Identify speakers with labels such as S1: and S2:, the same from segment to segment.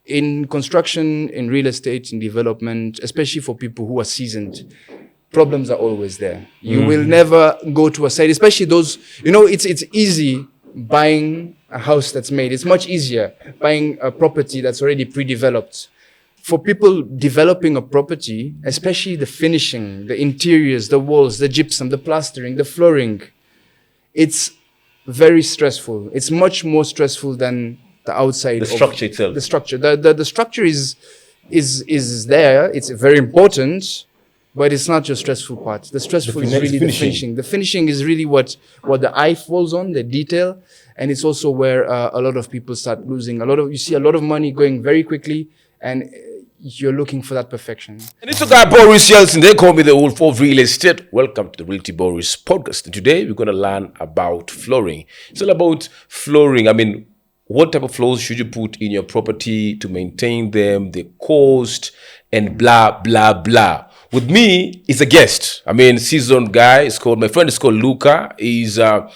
S1: in construction, in real estate, in development, especially for people who are seasoned, problems are always there. You will never go to a site, especially those, it's easy buying a house that's made. It's much easier buying a property that's already pre-developed. For people developing a property, especially the finishing, the interiors, the walls, the gypsum, the plastering, the flooring, it's very stressful. It's much more stressful than the outside.
S2: The structure itself.
S1: The structure. The structure is there. It's very important, but it's not your stressful part. The stressful is really the finishing. The finishing is really what the eye falls on, the detail, and it's also where a lot of people start losing. You see a lot of money going very quickly, and you're looking for that perfection.
S2: And it's a guy, Boris Yeltsin. They call me the wolf of real estate. Welcome to the Realty Boris podcast. And today we're going to learn about flooring. It's all about flooring. I mean, what type of floors should you put in your property to maintain them, the cost, and blah, blah, blah. With me is a guest. I mean, seasoned guy. My friend is called Luca. He's a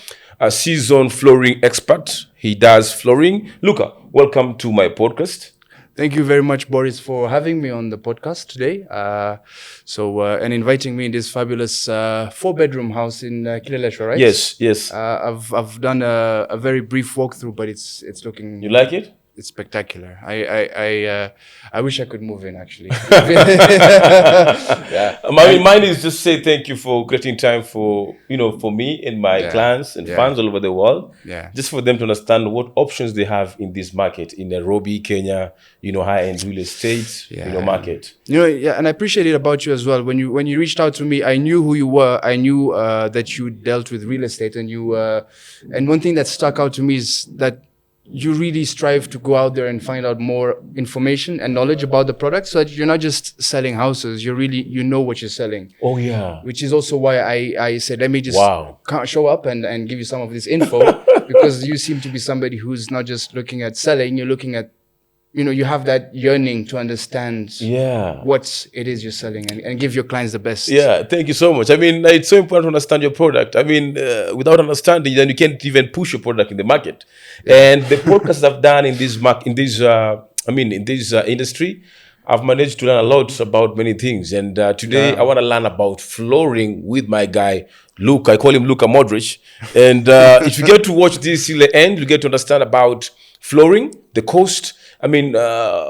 S2: seasoned flooring expert. He does flooring. Luca, welcome to my podcast.
S1: Thank you very much, Boris, for having me on the podcast today. And inviting me in this fabulous 4-bedroom house in Kileleshwa, right?
S2: Yes.
S1: I've done a very brief walkthrough, but it's looking.
S2: You like it?
S1: It's spectacular. I wish I could move in, actually.
S2: Yeah. Mine is just say thank you for creating time for me and my clients and fans all over the world.
S1: Yeah.
S2: Just for them to understand what options they have in this market in Nairobi, Kenya, high-end real estate, market.
S1: And I appreciate it about you as well. When you reached out to me, I knew who you were. I knew that you dealt with real estate, and one thing that stuck out to me is that you really strive to go out there and find out more information and knowledge about the product, so that you're not just selling houses. You know what you're selling.
S2: Oh yeah.
S1: Which is also why I said, let me just show up and give you some of this info because you seem to be somebody who's not just looking at selling. You're looking at, you have that yearning to understand what it is you're selling and give your clients the best.
S2: Yeah, thank you so much. I mean, it's so important to understand your product. I mean, without understanding, then you can't even push your product in the market. And the podcasts I've done in this industry, I've managed to learn a lot about many things. And today I want to learn about flooring with my guy, Luca. I call him Luca Modric. And if you get to watch this till the end, you get to understand about flooring, the cost,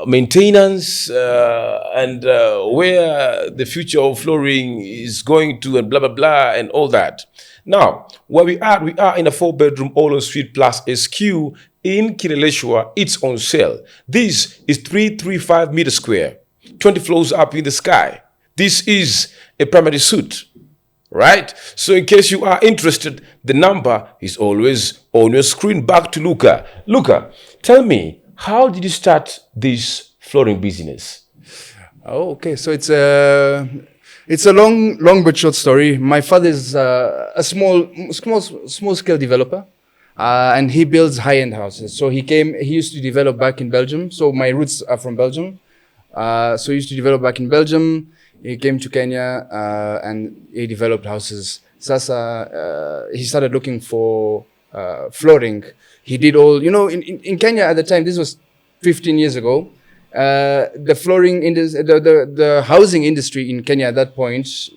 S2: maintenance, and where the future of flooring is going to, and blah, blah, blah, and all that. Now, where we are in a 4-bedroom all-on-suite plus SQ in Kileleshwa. It's on sale. This is 335 meters square, 20 floors up in the sky. This is a primary suite, right? So in case you are interested, the number is always on your screen. Back to Luca. Luca, tell me, how did you start this flooring business?
S1: Oh, okay. So it's a long but short story. My father is a small scale developer, and he builds high-end houses. So he used to develop back in Belgium. So my roots are from Belgium. So he used to develop back in Belgium. He came to Kenya, and he developed houses. Sasa, he started looking for flooring. He did all, in Kenya at the time, this was 15 years ago, the flooring industry, the housing industry in Kenya at that point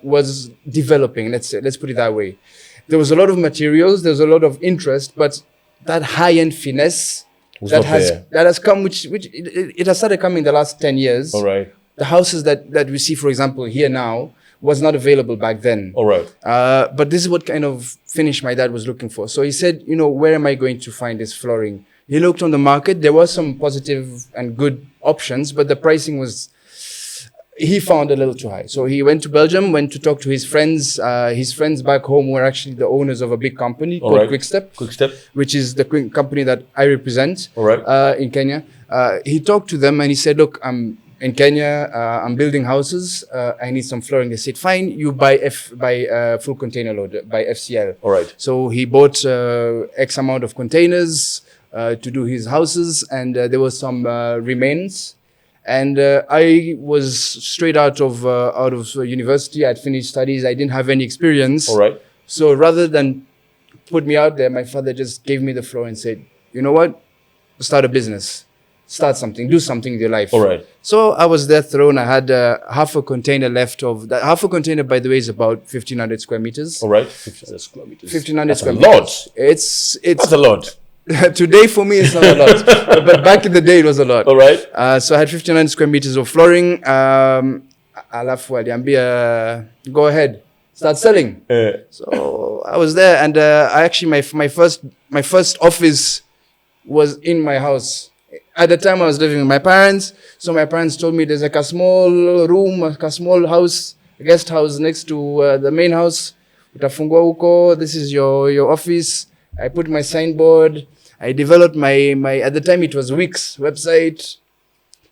S1: was developing, let's put it that way. There was a lot of materials, there was a lot of interest, but that high-end finesse that has come, which it has started coming in the last 10 years.
S2: All right.
S1: The houses that we see, for example, here now, was not available back then.
S2: All right.
S1: But this is what kind of finish my dad was looking for. So he said, where am I going to find this flooring? He looked on the market. There were some positive and good options, but the pricing he found a little too high. So he went to Belgium, went to talk to his friends. His friends back home were actually the owners of a big company called Quickstep, which is the company that I represent in Kenya. He talked to them and he said, look, I'm in Kenya, I'm building houses. I need some flooring. They said, fine, you buy full container load, by FCL.
S2: All right.
S1: So he bought X amount of containers to do his houses, and there was some remains. And I was straight out of university. I'd finished studies. I didn't have any experience.
S2: All right.
S1: So rather than put me out there, my father just gave me the floor and said, you know what? Start a business. start something, do something with your life.
S2: All right.
S1: So I was there thrown. I had half a container left of that. Half a container, by the way, is about 1,500 square meters.
S2: All right. 1,500 square meters.
S1: 1,500
S2: That's
S1: square
S2: a lot.
S1: meters. It's
S2: That's a lot.
S1: today for me it's not a lot, but back in the day it was a lot.
S2: All right.
S1: So I had 1,500 square meters of flooring. Alafu aliambia, go ahead, start selling. So I was there, and I actually my first office was in my house. At the time I was living with my parents, so my parents told me there's like a small room, like a small house, a guest house next to the main house. Utafungua huko, this is your office. I put my signboard. I developed my at the time it was Wix website.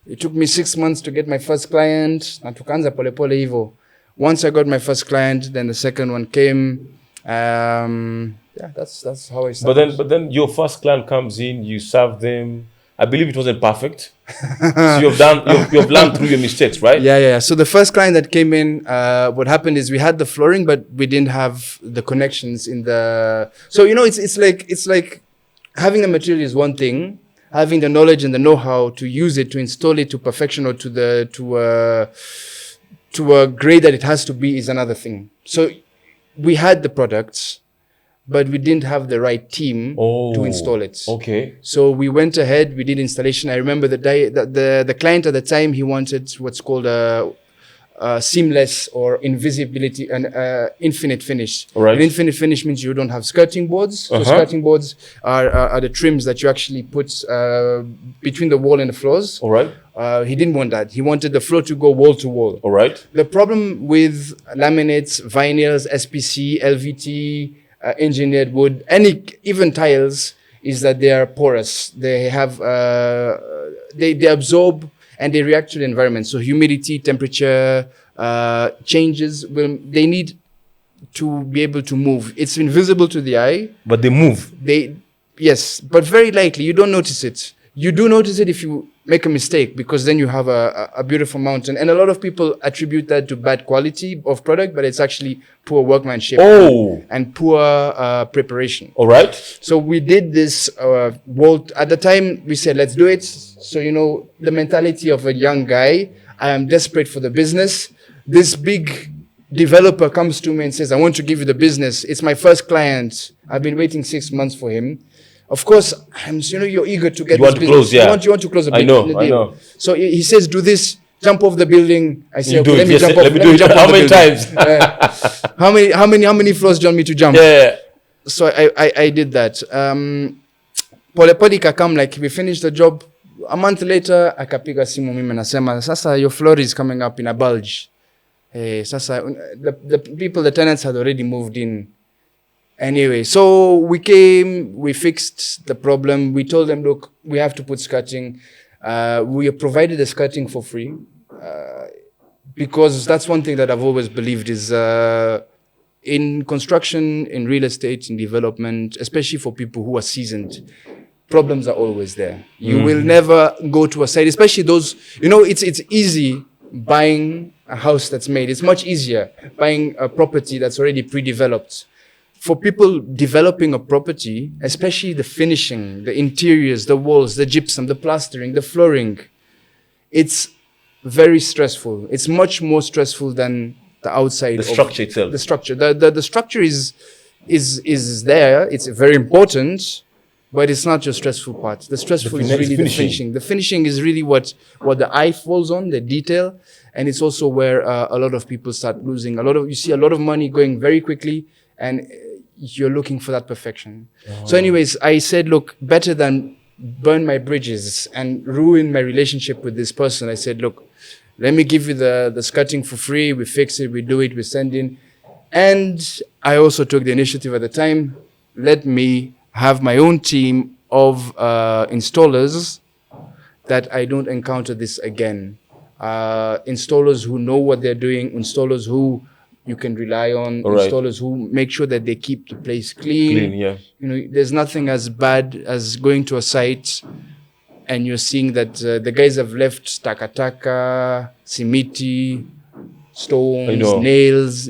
S1: It took me 6 months to get my first client. Na tukaanza pole pole hivyo. Once I got my first client, then the second one came. Yeah, that's how I started.
S2: But then your first client comes in, you serve them. I believe it wasn't perfect. So you've learned through your mistakes, right?
S1: Yeah. So the first client that came in, what happened is we had the flooring, but we didn't have the connections in the. So it's like having the material is one thing, having the knowledge and the know-how to use it, to install it to perfection or to a grade that it has to be is another thing. So we had the products, but we didn't have the right team to install it.
S2: Okay.
S1: So we went ahead, we did installation. I remember the client at the time, he wanted what's called a seamless or invisibility and infinite finish.
S2: All right.
S1: An infinite finish means you don't have skirting boards. So skirting boards are the trims that you actually put between the wall and the floors.
S2: All right.
S1: He didn't want that. He wanted the floor to go wall to wall.
S2: All right.
S1: The problem with laminates, vinyls, SPC, LVT, engineered wood, even tiles, is that they are porous. They have they absorb and they react to the environment. So humidity, temperature changes. They need to be able to move. It's invisible to the eye,
S2: but they move.
S1: Yes, but very likely you don't notice it. You do notice it if you make a mistake, because then you have a beautiful mountain. And a lot of people attribute that to bad quality of product, but it's actually poor workmanship and poor preparation.
S2: All right.
S1: So we did this wall. At the time, we said, let's do it. So, the mentality of a young guy, I am desperate for the business. This big developer comes to me and says, I want to give you the business. It's my first client. I've been waiting 6 months for him. Of course, you're eager to get this business.
S2: Close, yeah.
S1: You want to close a
S2: I
S1: deal.
S2: know.
S1: So he says, do this, jump off the building. I say, okay, let me jump off.
S2: How many times?
S1: How many floors do you want me to jump?
S2: Yeah.
S1: So I did that. Polepole kakam, like we finished the job. A month later, akapiga simu mimi nasema, sasa your floor is coming up in a bulge. Sasa the people, the tenants had already moved in. Anyway, so we came, we fixed the problem. We told them, look, we have to put skirting. We provided the skirting for free because that's one thing that I've always believed is in construction, in real estate, in development, especially for people who are seasoned, problems are always there. You will never go to a site, especially those, it's easy buying a house that's made. It's much easier buying a property that's already pre-developed. For people developing a property, especially the finishing, the interiors, the walls, the gypsum, the plastering, the flooring, it's very stressful. It's much more stressful than the outside.
S2: The structure itself.
S1: The structure. The structure is there. It's very important, but it's not your stressful part. The stressful is really the finishing. The finishing is really what the eye falls on, the detail, and it's also where a lot of people start losing. You see a lot of money going very quickly, and you're looking for that perfection. So anyways, I said, look, better than burn my bridges and ruin my relationship with this person, I said, look, let me give you the skirting for free. We fix it, we do it, we send in. And I also took the initiative at the time. Let me have my own team of installers that I don't encounter this again. Installers who know what they're doing, installers who you can rely on, installers who make sure that they keep the place clean.
S2: Yeah.
S1: There's nothing as bad as going to a site and you're seeing that the guys have left takataka, simiti, stones, nails.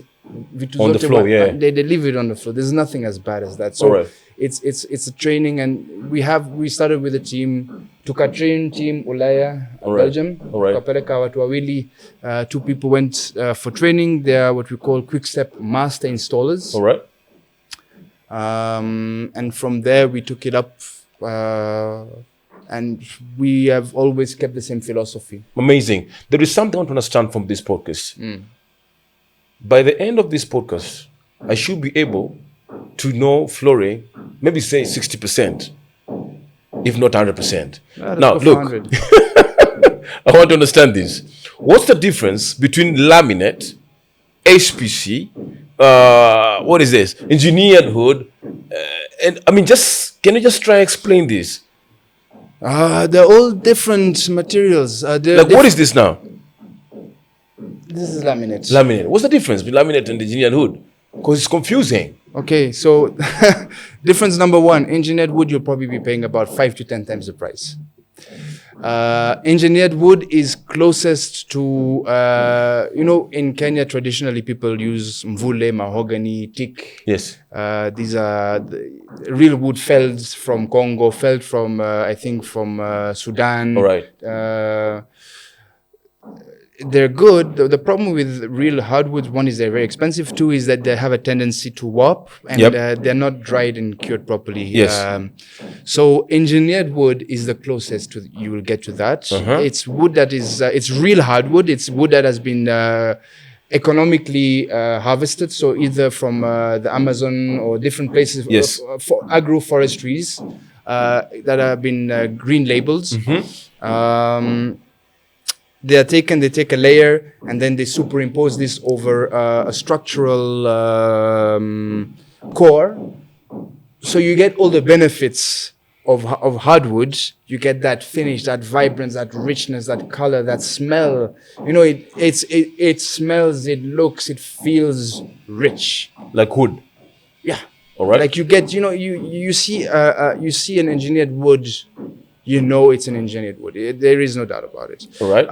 S2: On the floor, yeah.
S1: They leave it on the floor. There's nothing as bad as that. So it's a training, and we started with a team, tukatrain team Ulaya,
S2: All right.
S1: Belgium.
S2: All right.
S1: Tukapeleka watu wawili, 2 people went for training. They are what we call quick step master installers.
S2: All right.
S1: And from there we took it up, and we have always kept the same philosophy.
S2: Amazing. There is something I want to understand from this podcast. By the end of this podcast, I should be able to know flooring, maybe say 60%, if not 100%. Now, look, I want to understand this. What's the difference between laminate, HPC, what is this? Engineered wood, and I mean, can you just try and explain this?
S1: They're all different materials.
S2: What is this now?
S1: This is laminate.
S2: Laminate. What's the difference between laminate and engineered wood? Because it's confusing.
S1: Okay, so difference number 1, engineered wood, you'll probably be paying about 5 to 10 times the price. Engineered wood is closest to, in Kenya, traditionally people use mvule, mahogany, teak.
S2: Yes.
S1: These are the real wood felled from Congo, felled from, I think, from Sudan.
S2: All right.
S1: They're good. The problem with real hardwoods, 1 is they're very expensive. 2 is that they have a tendency to warp, and they're not dried and cured properly.
S2: Yes.
S1: So engineered wood is the closest you will get to that. It's wood that is, it's real hardwood. It's wood that has been economically harvested. So either from the Amazon or different places for agroforestries that have been green labeled. They take a layer, and then they superimpose this over a structural core. So you get all the benefits of hardwood. You get that finish, that vibrance, that richness, that color, that smell. It smells, it looks, it feels rich.
S2: Like wood.
S1: Yeah.
S2: All right.
S1: Like you get, you see an engineered wood. It's an engineered wood. There is no doubt about it.
S2: All right.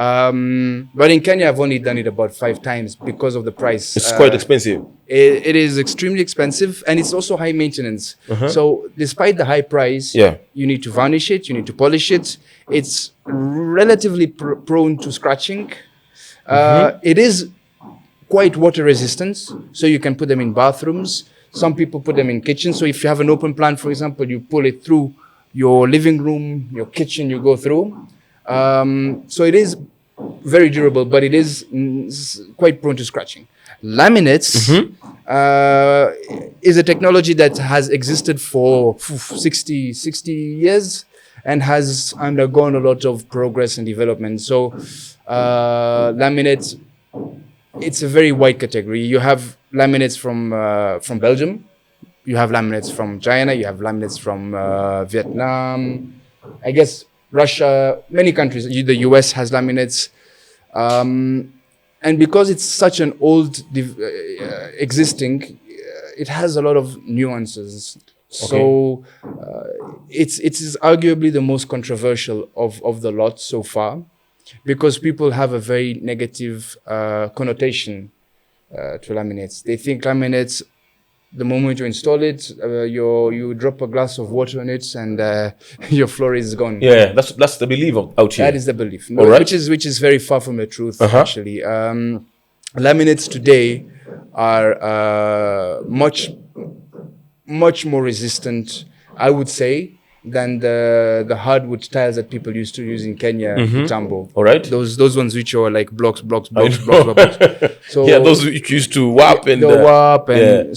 S1: But in Kenya, I've only done it about 5 times because of the price.
S2: It's quite expensive.
S1: It is extremely expensive, and it's also high maintenance. So despite the high price, you need to varnish it, you need to polish it. It's relatively prone to scratching. It is quite water resistant, so you can put them in bathrooms. Some people put them in kitchens. So if you have an open plan, for example, you pull it through your living room, your kitchen, you go through. So it is very durable, but it is quite prone to scratching. Laminates is a technology that has existed for 60 years and has undergone a lot of progress and development. So laminates, it's a very wide category. You have laminates from Belgium. You have laminates from China, you have laminates from Vietnam, I guess Russia, many countries. The US has laminates. And because it's such an old existing, it has a lot of nuances. So it is arguably the most controversial of the lot so far, because people have a very negative connotation to laminates. They think laminates, the moment you install it, you drop a glass of water on it, and your floor is gone.
S2: Yeah, that's the belief out here.
S1: That is the belief, which is very far from the truth. Actually, laminates today are much more resistant, I would say, than the hardwood tiles that people used to use in Kenya, Tambo.
S2: All right.
S1: Those ones which are like blocks. So
S2: those which used to warp and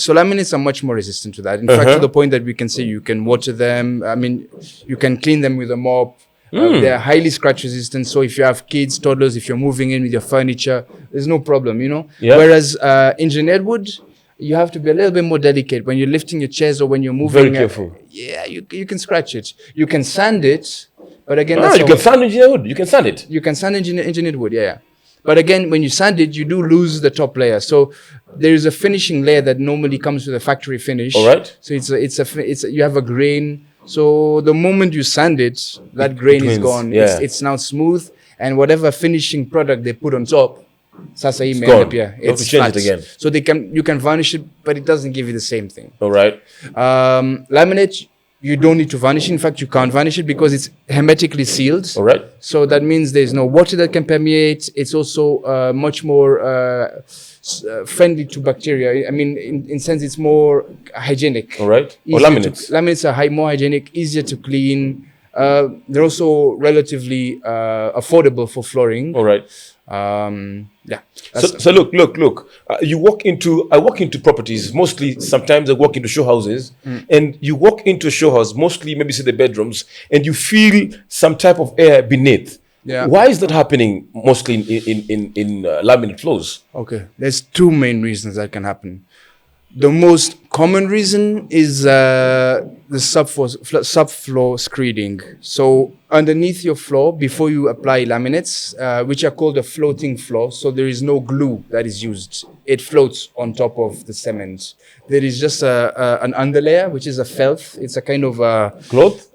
S1: so laminates are much more resistant to that. In fact, to the point that we can say you can water them. I mean, you can clean them with a mop. They are highly scratch resistant. So if you have kids, toddlers, if you're moving in with your furniture, there's no problem, Whereas engineered wood, you have to be a little bit more delicate when you're lifting your chairs or when you're moving.
S2: Very careful.
S1: You can scratch it. You can sand it, but again,
S2: you can sand engineered wood. You can sand it.
S1: You can sand engineered wood, yeah. But again, when you sand it, you do lose the top layer. So there is a finishing layer that normally comes with a factory finish.
S2: All right.
S1: So you have a grain. So the moment you sand it, that grain is gone.
S2: Yeah.
S1: It's now smooth, and whatever finishing product they put on top Sasa hii
S2: It's
S1: imeenda
S2: gone.
S1: pia.
S2: You have to
S1: It's
S2: change
S1: flat.
S2: it again.
S1: So you can varnish it, but it doesn't give you the same thing.
S2: All right.
S1: Laminate, you don't need to varnish. In fact, you can't varnish it because it's hermetically sealed.
S2: All right.
S1: So that means there's no water that can permeate. It's also much more friendly to bacteria. I mean, in sense, it's more hygienic.
S2: All right. Or
S1: Easier
S2: laminates.
S1: Laminates are more hygienic, easier to clean. They're also relatively affordable for flooring.
S2: All right.
S1: Yeah.
S2: So look. I walk into properties. Mostly, sometimes I walk into show houses, and you walk into a show house. Mostly, maybe see the bedrooms, and you feel some type of air beneath.
S1: Yeah.
S2: Why is that happening? Mostly in laminate floors.
S1: Okay. There's two main reasons that can happen. The most common reason is the subfloor screeding. So underneath your floor, before you apply laminates, which are called a floating floor, so there is no glue that is used. It floats on top of the cement. There is just an underlayer, which is a felt. It's a kind of a
S2: Cloth.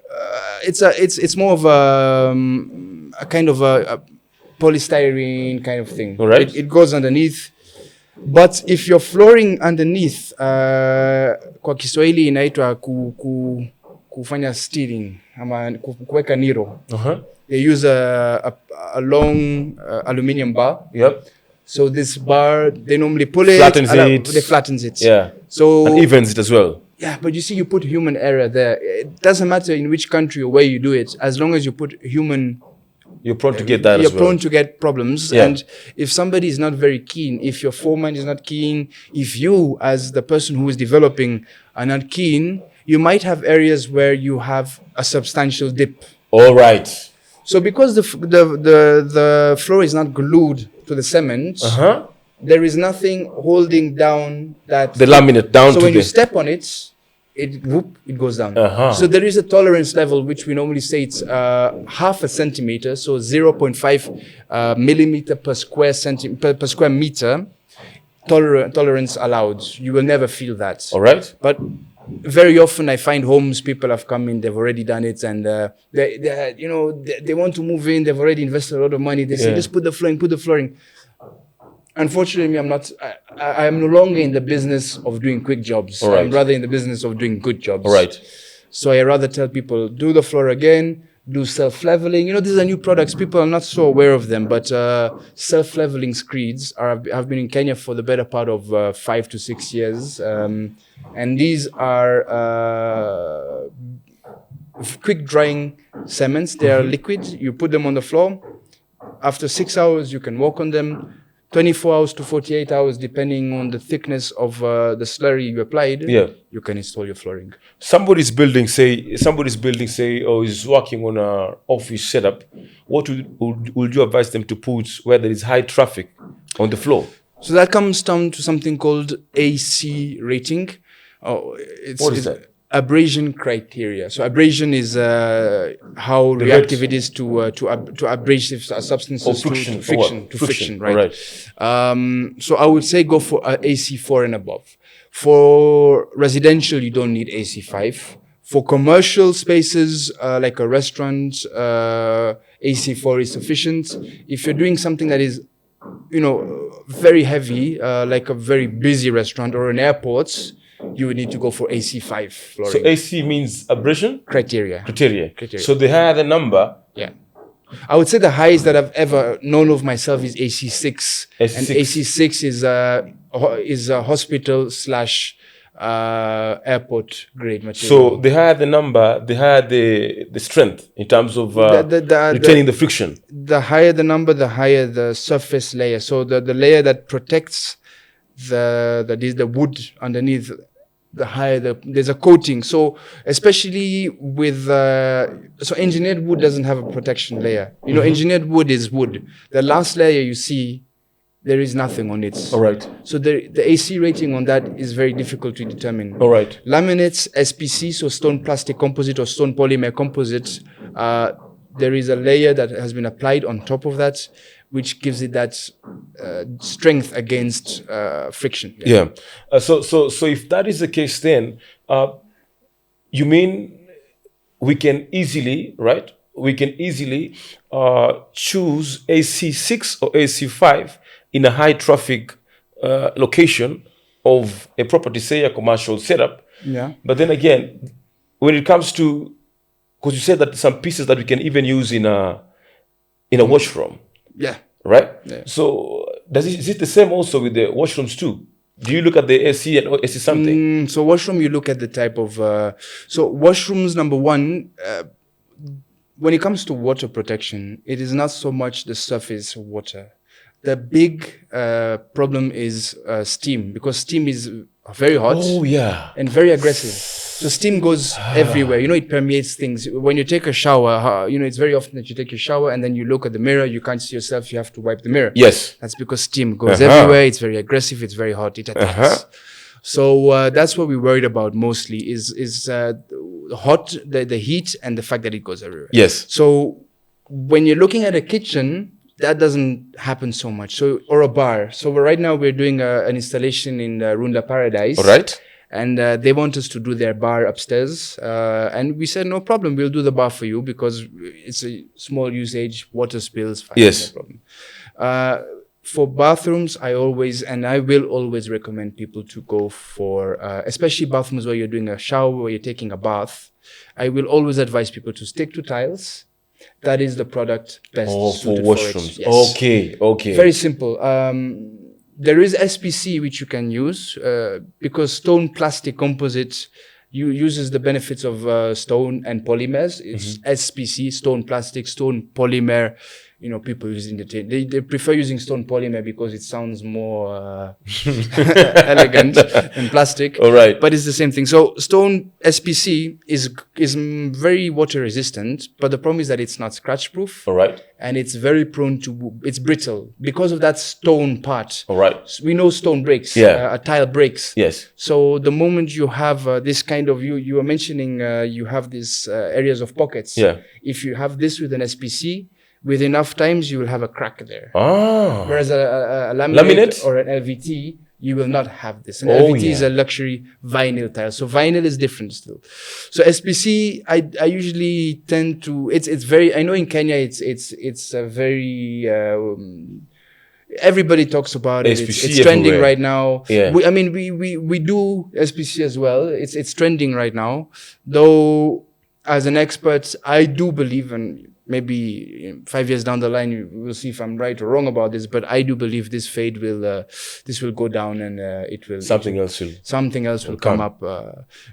S1: it's more of a kind of a polystyrene kind of thing.
S2: All right.
S1: It goes underneath. But if you're flooring underneath, kwa Kiswahili inaitwa kufanya steering ama kuweka niro. They use a long aluminium bar.
S2: Yep.
S1: So this bar, they normally pull it. They flattens it.
S2: Yeah.
S1: So
S2: and evens it as well.
S1: Yeah, but you see, you put human error there. It doesn't matter in which country or where you do it, as long as you put human.
S2: You're prone to get that
S1: You're
S2: as well.
S1: prone to get problems.
S2: Yeah.
S1: And if somebody is not very keen, if your foreman is not keen, if you, as the person who is developing, are not keen, you might have areas where you have a substantial dip.
S2: All right.
S1: So because the floor is not glued to the cement, there is nothing holding down that.
S2: The laminate down
S1: so
S2: to
S1: when
S2: the...
S1: you step on it, it goes down. So there is a tolerance level, which we normally say it's half a centimeter, so 0.5 millimeter per square per square meter. Tolerance allowed. You will never feel that.
S2: All right.
S1: But very often I find homes, people have come in, they've already done it, and they want to move in, they've already invested a lot of money. They say, just put the flooring. Unfortunately, I'm no longer in the business of doing quick jobs.
S2: Right.
S1: I'm rather in the business of doing good jobs.
S2: All right.
S1: So I rather tell people, do the floor again, do self-leveling. These are new products. People are not so aware of them, but self-leveling screeds have been in Kenya for the better part of 5 to 6 years. And these are quick drying cements. They are liquid. You put them on the floor. After 6 hours, you can walk on them. 24 hours to 48 hours, depending on the thickness of the slurry you applied, you can install your flooring.
S2: Somebody's building, say, or is working on an office setup. What would you advise them to put where there is high traffic on the floor?
S1: So that comes down to something called AC rating.
S2: What is that?
S1: Abrasion criteria. So abrasion is how reactive it is to abrasive substances.
S2: Friction.
S1: To friction, right?
S2: All right.
S1: So I would say go for AC4 and above. For residential, you don't need AC5. For commercial spaces, like a restaurant, AC4 is sufficient. If you're doing something that is, very heavy, like a very busy restaurant or an airport, you would need to go for AC5 flooring.
S2: So AC means abrasion?
S1: Criteria.
S2: So the higher the number...
S1: Yeah. I would say the highest that I've ever known of myself is AC6. And AC6 is a hospital / airport grade material.
S2: So the higher the number, the higher the strength in terms of retaining the friction.
S1: The higher the number, the higher the surface layer. So the layer that protects the wood underneath, the higher there's a coating. So especially with so engineered wood doesn't have a protection layer. Engineered wood is wood. The last layer you see, there is nothing on it.
S2: All right.
S1: So the AC rating on that is very difficult to determine.
S2: All right.
S1: Laminates, SPC, so stone plastic composite or stone polymer composite, there is a layer that has been applied on top of that, which gives it that strength against friction.
S2: Yeah. So if that is the case, then you mean we can easily, right? We can easily choose AC6 or AC5 in a high traffic location of a property, say a commercial setup.
S1: Yeah.
S2: But then again, when it comes to, because you said that some pieces that we can even use in a washroom,
S1: Yeah.
S2: right?
S1: Yeah.
S2: So is it the same also with the washrooms too? Do you look at the AC and AC something?
S1: So washroom, you look at the type of. So washrooms, number one, when it comes to water protection, it is not so much the surface water. The big problem is steam, because steam is very hot.
S2: Oh yeah.
S1: And very aggressive. So steam goes everywhere. You know, it permeates things. When you take a shower, you know, it's very often that you take your shower and then you look at the mirror, you can't see yourself, you have to wipe the mirror.
S2: Yes.
S1: That's because steam goes everywhere. It's very aggressive. It's very hot. It attacks. So that's what we're worried about mostly is hot, the heat and the fact that it goes everywhere.
S2: Yes.
S1: So when you're looking at a kitchen, that doesn't happen so much. So, or a bar. So right now we're doing an installation in Runda Paradise.
S2: All right.
S1: And they want us to do their bar upstairs. And we said, no problem, we'll do the bar for you because it's a small usage, water spills, fine,
S2: yes.
S1: No problem. For bathrooms, I will always recommend people to go for, especially bathrooms where you're doing a shower, where you're taking a bath. I will always advise people to stick to tiles. That is the product best suited
S2: for washrooms.
S1: For it. Yes.
S2: Okay.
S1: Very simple. There is SPC which you can use because stone plastic composite uses the benefits of stone and polymers. It's SPC, stone plastic, stone polymer. You know, people using they prefer using stone polymer because it sounds more elegant than plastic.
S2: All right.
S1: But it's the same thing. So stone SPC is very water resistant, but the problem is that it's not scratch proof.
S2: All right.
S1: And it's very prone to, it's brittle because of that stone part.
S2: All right.
S1: We know stone breaks.
S2: Yeah.
S1: A tile breaks.
S2: Yes.
S1: So the moment you have this kind of, you were mentioning you have these areas of pockets.
S2: Yeah.
S1: If you have this with an SPC, with enough times, you will have a crack there. Whereas a laminate or an LVT, you will not have this. And LVT is a luxury vinyl tile. So vinyl is different still. So SPC, I usually tend to, it's very, I know in Kenya, it's a very, everybody talks about it. It's trending right now.
S2: Yeah.
S1: We do SPC as well. It's trending right now. Though, as an expert, I do believe, and maybe 5 years down the line, we'll see if I'm right or wrong about this, but I do believe this fade will, this will go down and it will...
S2: Something else will
S1: come up,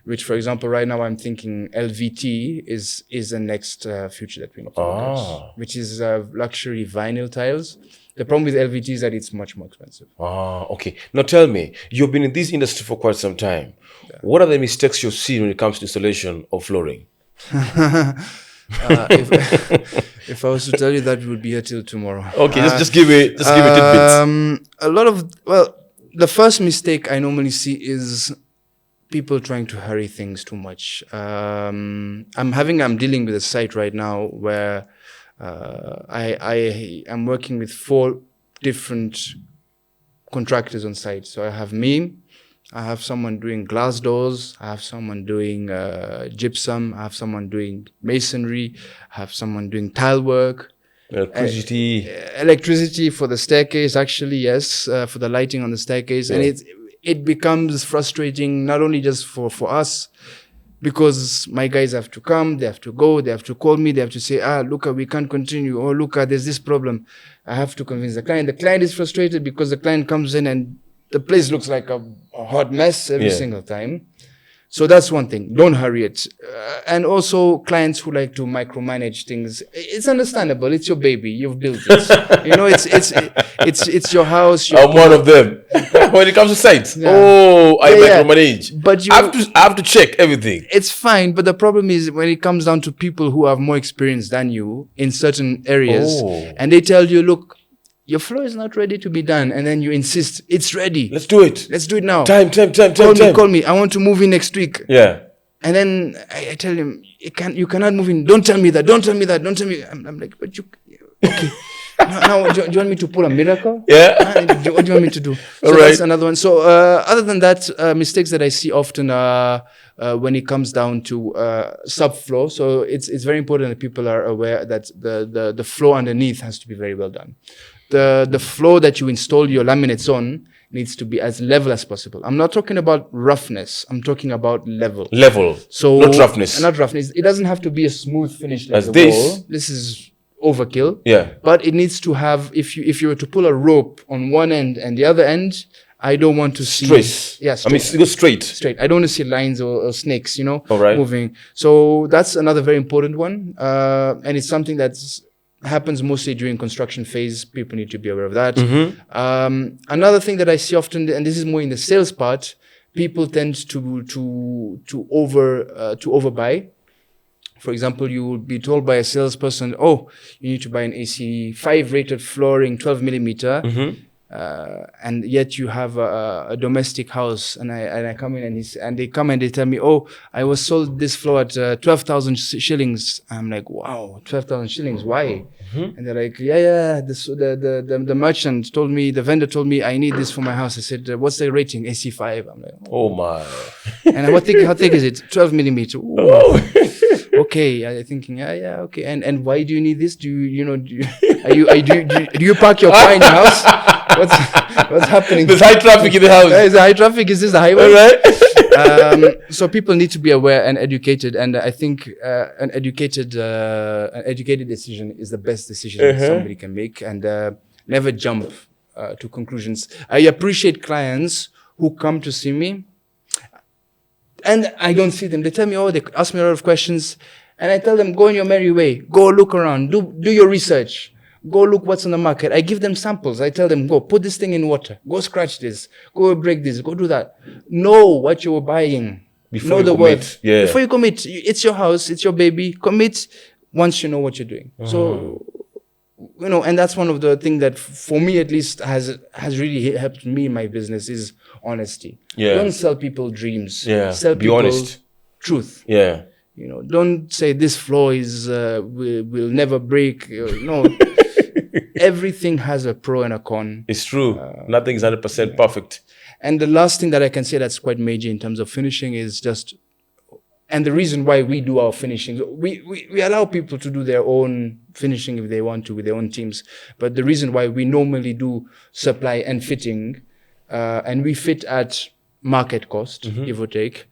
S1: which, for example, right now I'm thinking LVT is the next future that we need to look at, which is luxury vinyl tiles. The problem with LVT is that it's much more expensive.
S2: Okay. Now tell me, you've been in this industry for quite some time. Yeah. What are the mistakes you've seen when it comes to installation of flooring?
S1: If I was to tell you that, we would be here till tomorrow.
S2: Okay, just give me tidbits.
S1: The first mistake I normally see is people trying to hurry things too much. I'm dealing with a site right now where I am working with 4 different contractors on site. So I have me, I have someone doing glass doors, I have someone doing gypsum, I have someone doing masonry, I have someone doing tile work. Electricity for the staircase, actually, yes, for the lighting on the staircase. Yeah. And it becomes frustrating, not only just for us, because my guys have to come, they have to go, they have to call me, they have to say, look, we can't continue, or look, there's this problem. I have to convince the client. The client is frustrated because the client comes in and the place looks like a hot mess every single time. So that's one thing. Don't hurry it. And also clients who like to micromanage things. It's understandable. It's your baby. You've built it. You know, it's your house.
S2: I'm one of them. When it comes to sites, I micromanage. But I have to check everything.
S1: It's fine, but the problem is when it comes down to people who have more experience than you in certain areas, and they tell you, look, your floor is not ready to be done, and then you insist it's ready.
S2: Let's do it.
S1: Let's do it now.
S2: Time.
S1: Call me. I want to move in next week.
S2: Yeah.
S1: And then I tell him, you cannot move in. Don't tell me that. I'm like, but you, okay. Now, do you want me to pull a miracle?
S2: Yeah.
S1: What do you want me to do? So that's another one. So other than that, mistakes that I see often are when it comes down to subfloor. So it's very important that people are aware that the floor underneath has to be very well done. The floor that you install your laminates on needs to be as level as possible. I'm not talking about roughness. I'm talking about level.
S2: Level.
S1: So
S2: not roughness.
S1: Not roughness. It doesn't have to be a smooth finish like
S2: As
S1: the
S2: this.
S1: wall. This is overkill.
S2: Yeah.
S1: But it needs to have, if you were to pull a rope on one end and the other end, I don't want to see
S2: Straight.
S1: Yeah, straight.
S2: I mean, go straight.
S1: Straight. I don't want to see lines or snakes,
S2: All right.
S1: moving. So that's another very important one. And it's something that's happens mostly during construction phase. People need to be aware of that. Another thing that I see often, and this is more in the sales part, people tend to overbuy. For example, you will be told by a salesperson, "Oh, you need to buy an AC 5 rated flooring, 12 millimeter." And yet you have a domestic house, and I come in and they come and they tell me, "Oh, I was sold this floor at 12,000 shillings." I'm like, "Wow, 12,000 shillings? Why?" And they're like, "Yeah. The merchant told me, the vendor told me I need this for my house." I said, "What's the rating?" AC5. I'm like,
S2: "Oh my!"
S1: And how thick is it? 12 millimeter. Whoa. Okay, I'm thinking, yeah, okay. And why do you need this? Do you park your car in your house? What's happening?
S2: There's high traffic in the house.
S1: Is there high traffic? Is this the highway?
S2: All right.
S1: So people need to be aware and educated, and I think an educated decision is the best decision that somebody can make, and never jump to conclusions. I appreciate clients who come to see me, and I don't see them. They tell me, they ask me a lot of questions, and I tell them, go on your merry way. Go look around. Do your research. Go look what's on the market. I give them samples. I tell them, go put this thing in water. Go scratch this. Go break this. Go do that. Know what you're buying.
S2: Before
S1: know the
S2: commit. Yeah.
S1: Before you commit. It's your house. It's your baby. Commit once you know what you're doing. So, and that's one of the things that, for me at least, has really helped me in my business is honesty.
S2: Yeah.
S1: Don't sell people dreams.
S2: Yeah.
S1: Sell
S2: Be
S1: people
S2: honest.
S1: Truth.
S2: Yeah.
S1: Don't say this floor is will never break. No. Everything has a pro and a con.
S2: It's true. Nothing is 100% perfect.
S1: And the last thing that I can say that's quite major in terms of finishing is just, and the reason why we do our finishing, we allow people to do their own finishing if they want to with their own teams. But the reason why we normally do supply and fitting, and we fit at market cost, give or take,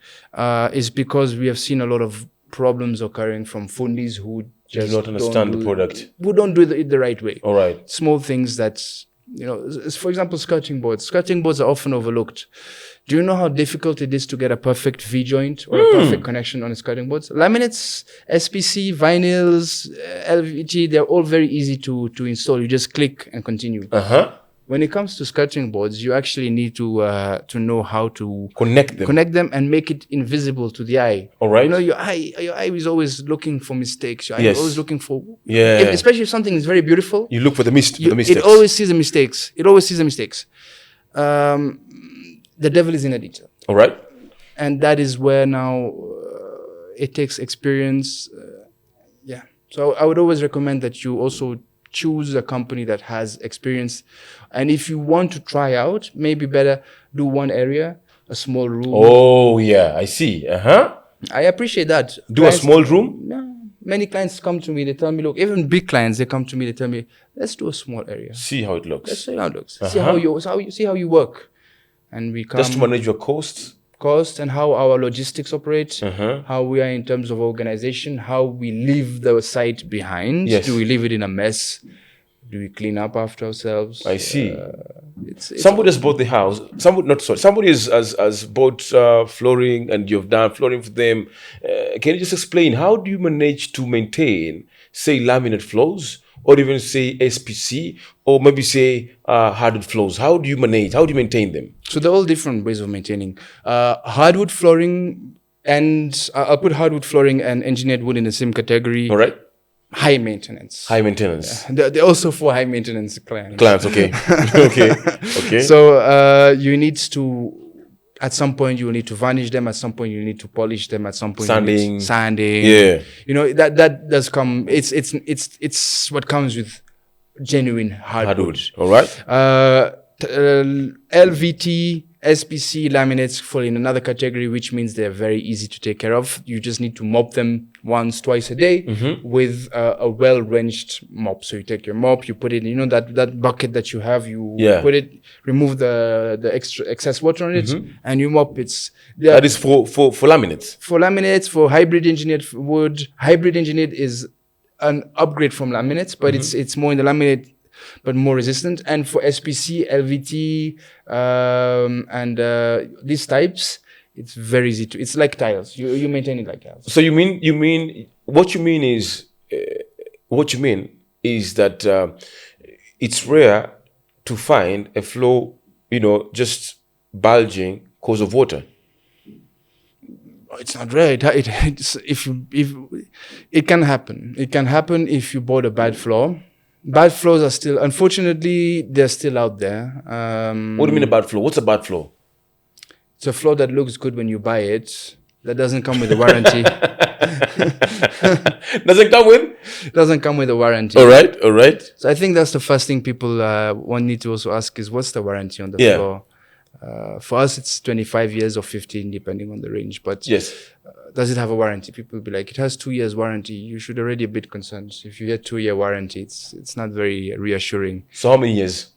S1: is because we have seen a lot of problems occurring from fundis who just
S2: do not understand the product.
S1: Who don't do it the right way.
S2: All right.
S1: Small things that, for example, skirting boards. Skirting boards are often overlooked. Do you know how difficult it is to get a perfect V-joint or a perfect connection on a skirting boards? Laminates, SPC, vinyls, LVT, they're all very easy to install. You just click and continue. When it comes to skirting boards, you actually need to know how to
S2: connect them
S1: and make it invisible to the eye.
S2: All right.
S1: Your eye is always looking for mistakes. Your eye is always looking for, especially if something is very beautiful.
S2: You look for the mistakes.
S1: It always sees the mistakes. The devil is in the detail.
S2: All right.
S1: And that is where now it takes experience. So I would always recommend that you also choose a company that has experience. And if you want to try out, maybe better do one area, a small room.
S2: Oh, yeah, I see.
S1: I appreciate that.
S2: Do a small room?
S1: Yeah. Many clients come to me, they tell me, look, even big clients, they come to me, they tell me, let's do a small area.
S2: See how it looks.
S1: Let's see how it looks. See how you work. And we come.
S2: Just to manage your costs?
S1: Cost and how our logistics operate, how we are in terms of organization, how we leave the site behind.
S2: Yes.
S1: Do we leave it in a mess? Do we clean up after ourselves?
S2: I see.
S1: Somebody
S2: has bought the house. Somebody has bought flooring, and you've done flooring for them. Can you just explain, how do you manage to maintain, say, laminate floors, or even say SPC, or maybe say hardwood floors? How do you maintain them?
S1: So they're all different ways of maintaining. Hardwood flooring, and I'll put hardwood flooring and engineered wood in the same category.
S2: All right.
S1: High maintenance. They're also for high maintenance clients.
S2: Okay. Okay.
S1: So you need to, at some point you will need to varnish them. At some point you need to polish them. At some point sanding.
S2: Yeah.
S1: That does come. It's what comes with genuine hardwood.
S2: All right.
S1: LVT, SPC laminates fall in another category, which means they're very easy to take care of. You just need to mop them once, twice a day with a well-wrenched mop. So you take your mop, you put it in, that bucket that you have, you put it, remove the excess water on it, and you mop.
S2: That is for laminates.
S1: For laminates, for hybrid engineered wood. Hybrid engineered is an upgrade from laminates, but it's more in the laminate, but more resistant. And for SPC, LVT, and these types, it's very easy to. It's like tiles. You maintain it like tiles.
S2: So you mean what you mean is that it's rare to find a floor, just bulging cause of water.
S1: It's not rare. It's if it can happen. It can happen if you bought a bad floor. Bad floors are still, unfortunately, they're still out there.
S2: What do you mean a bad floor? What's a bad floor?
S1: It's a floor that looks good when you buy it. That doesn't come with a warranty. Doesn't come with a warranty.
S2: All right.
S1: So I think that's the first thing people one need to also ask is what's the warranty on the floor? For us, it's 25 years or 15, depending on the range. But does it have a warranty? People will be like, it has 2 years warranty. You should already a bit concerned. If you get 2-year warranty, it's not very reassuring.
S2: So how many years?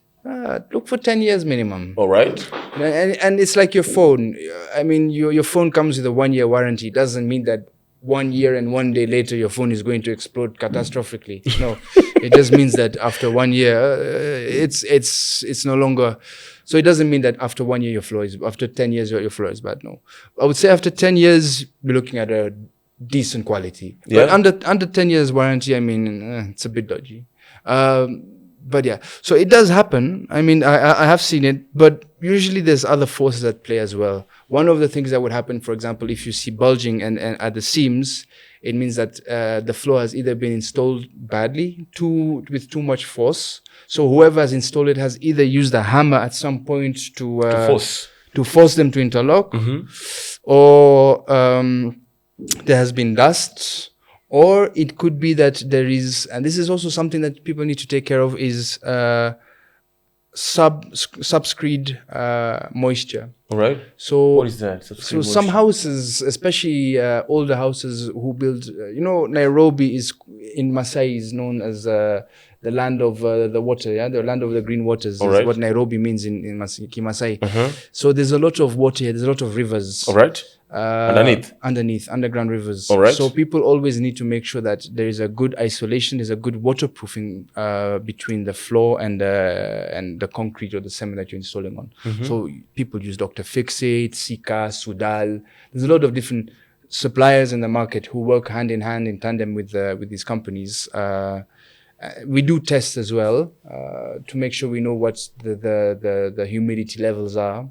S1: Look for 10 years minimum.
S2: All right.
S1: And it's like your phone. I mean, your phone comes with a 1-year warranty. It doesn't mean that 1 year and 1 day later your phone is going to explode catastrophically. No, it just means that after 1 year, it's no longer. So it doesn't mean that after 1 year after 10 years your floor is bad. No, I would say after 10 years you're looking at a decent quality. But under 10 years warranty, I mean, it's a bit dodgy. But yeah, so it does happen. I mean, I have seen it, but usually there's other forces at play as well. One of the things that would happen, for example, if you see bulging and at the seams, it means that the floor has either been installed badly, with too much force. So whoever has installed it has either used a hammer at some point to force them to interlock, or there has been dust. Or it could be that there is, and this is also something that people need to take care of, is subscreed moisture.
S2: All right.
S1: So
S2: what is that?
S1: So some houses, especially older houses who build, Nairobi in Masai is known as the land of the water, the land of the green waters. All is what Nairobi means in Kimasai. So there's a lot of water here. There's a lot of rivers.
S2: All right.
S1: Underground rivers.
S2: All right.
S1: So people always need to make sure that there is a good isolation, there's a good waterproofing between the floor and the concrete or the cement that you're installing on. So people use Dr. Fixit, Sika, Sudal. There's a lot of different suppliers in the market who work hand in hand in tandem with these companies. We do tests as well to make sure we know what the humidity levels are,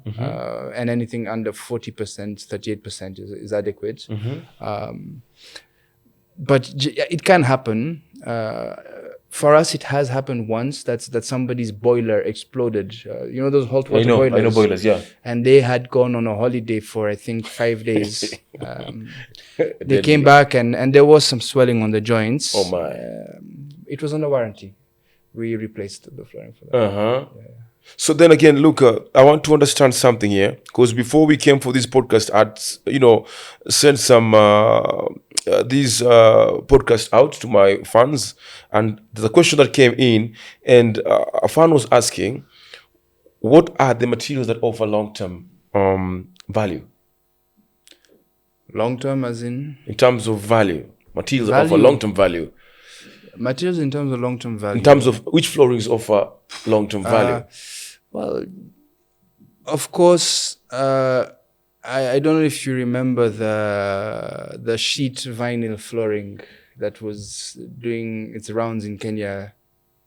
S1: and anything under 40%, 38% is adequate. But it can happen. For us, it has happened once that somebody's boiler exploded. Those hot water boilers?
S2: I know boilers, yeah.
S1: And they had gone on a holiday for, I think, 5 days. They came back and there was some swelling on the joints.
S2: Oh, my.
S1: It was under warranty. We replaced the flooring for that.
S2: So then again, look, I want to understand something here, because before we came for this podcast, I'd sent some these podcasts out to my fans, and there's a question that came in, and a fan was asking, what are the materials that offer long-term value?
S1: Long-term as in
S2: terms of value. Materials that offer long-term value.
S1: Materials in terms of long-term value.
S2: In terms of which floorings offer long-term value?
S1: Well, of course, I don't know if you remember the sheet vinyl flooring that was doing its rounds in Kenya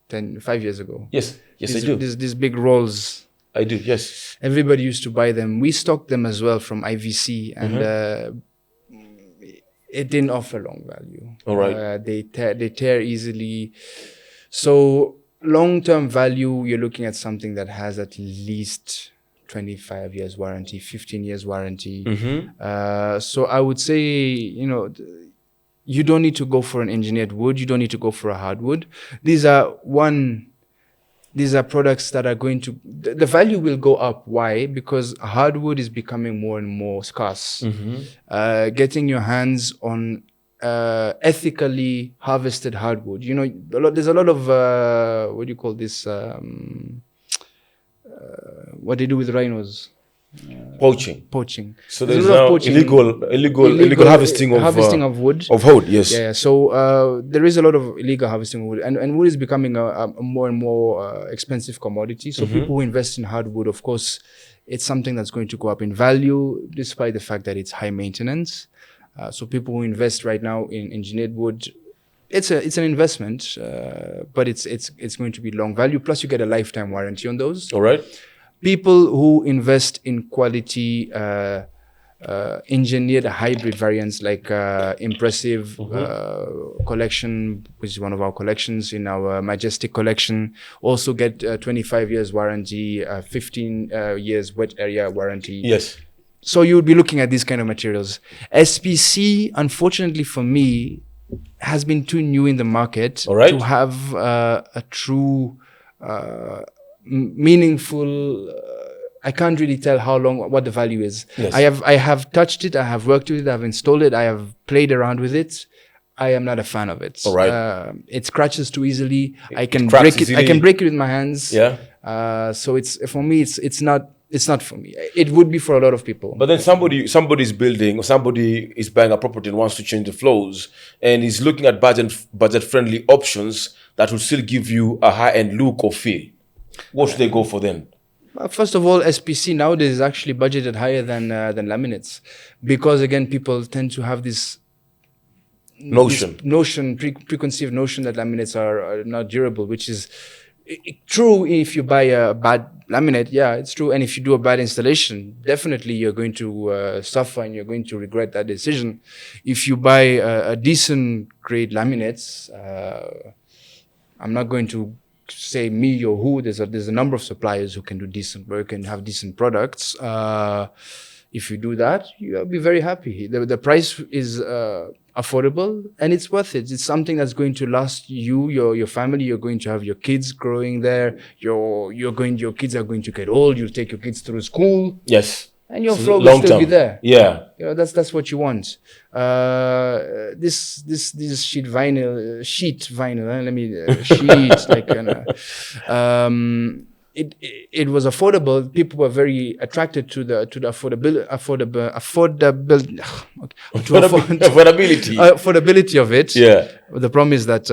S1: 5 years ago.
S2: Yes, I do.
S1: These big rolls.
S2: I do, yes.
S1: Everybody used to buy them. We stocked them as well from IVC, and it didn't offer long value.
S2: All right.
S1: They tear easily. So long-term value, you're looking at something that has at least 25 years warranty, 15 years warranty. So I would say, you don't need to go for an engineered wood. You don't need to go for a hardwood. These are these are products that are going to, the value will go up. Why? Because hardwood is becoming more and more scarce. Getting your hands on ethically harvested hardwood, there's a lot of what do you call this, what they do with rhinos, poaching.
S2: So
S1: There's
S2: there's
S1: a lot of
S2: now
S1: poaching.
S2: illegal harvesting
S1: of wood.
S2: Of wood, yes.
S1: Yeah. So there is a lot of illegal harvesting of wood, and wood is becoming a more and more expensive commodity. So people who invest in hardwood, of course, it's something that's going to go up in value, despite the fact that it's high maintenance. So people who invest right now in engineered wood, it's an investment, but it's going to be long value. Plus, you get a lifetime warranty on those.
S2: All right.
S1: People who invest in quality engineered hybrid variants like Impressive collection, which is one of our collections in our Majestic collection, also get 25 years warranty, 15 years wet area warranty.
S2: Yes.
S1: So you would be looking at these kind of materials. SPC, unfortunately for me, has been too new in the market to have a true meaningful. I can't really tell what the value is.
S2: Yes.
S1: I have touched it. I have worked with it. I have installed it. I have played around with it. I am not a fan of it.
S2: All right.
S1: It scratches too easily. I can break it. I can break it with my hands.
S2: Yeah.
S1: So for me, it's not for me. It would be for a lot of people.
S2: But then somebody's building, or somebody is buying a property and wants to change the flows, and is looking at budget friendly options that will still give you a high end look or feel. What should they go for then?
S1: First of all, SPC nowadays is actually budgeted higher than laminates, because again, people tend to have this preconceived notion that laminates are not durable, which is true if you buy a bad laminate. Yeah, it's true. And if you do a bad installation, definitely you're going to suffer and you're going to regret that decision. If you buy a decent grade laminates, I'm not going to say me or who. There's a number of suppliers who can do decent work and have decent products. If you do that, you'll be very happy. The price is affordable and it's worth it. It's something that's going to last you, your family. You're going to have your kids growing there. Your kids are going to get old. You'll take your kids through school.
S2: Yes.
S1: And your floor will still be there.
S2: Yeah.
S1: That's what you want. This sheet vinyl, it was affordable. People were very attracted to the affordability of it.
S2: Yeah.
S1: The problem is that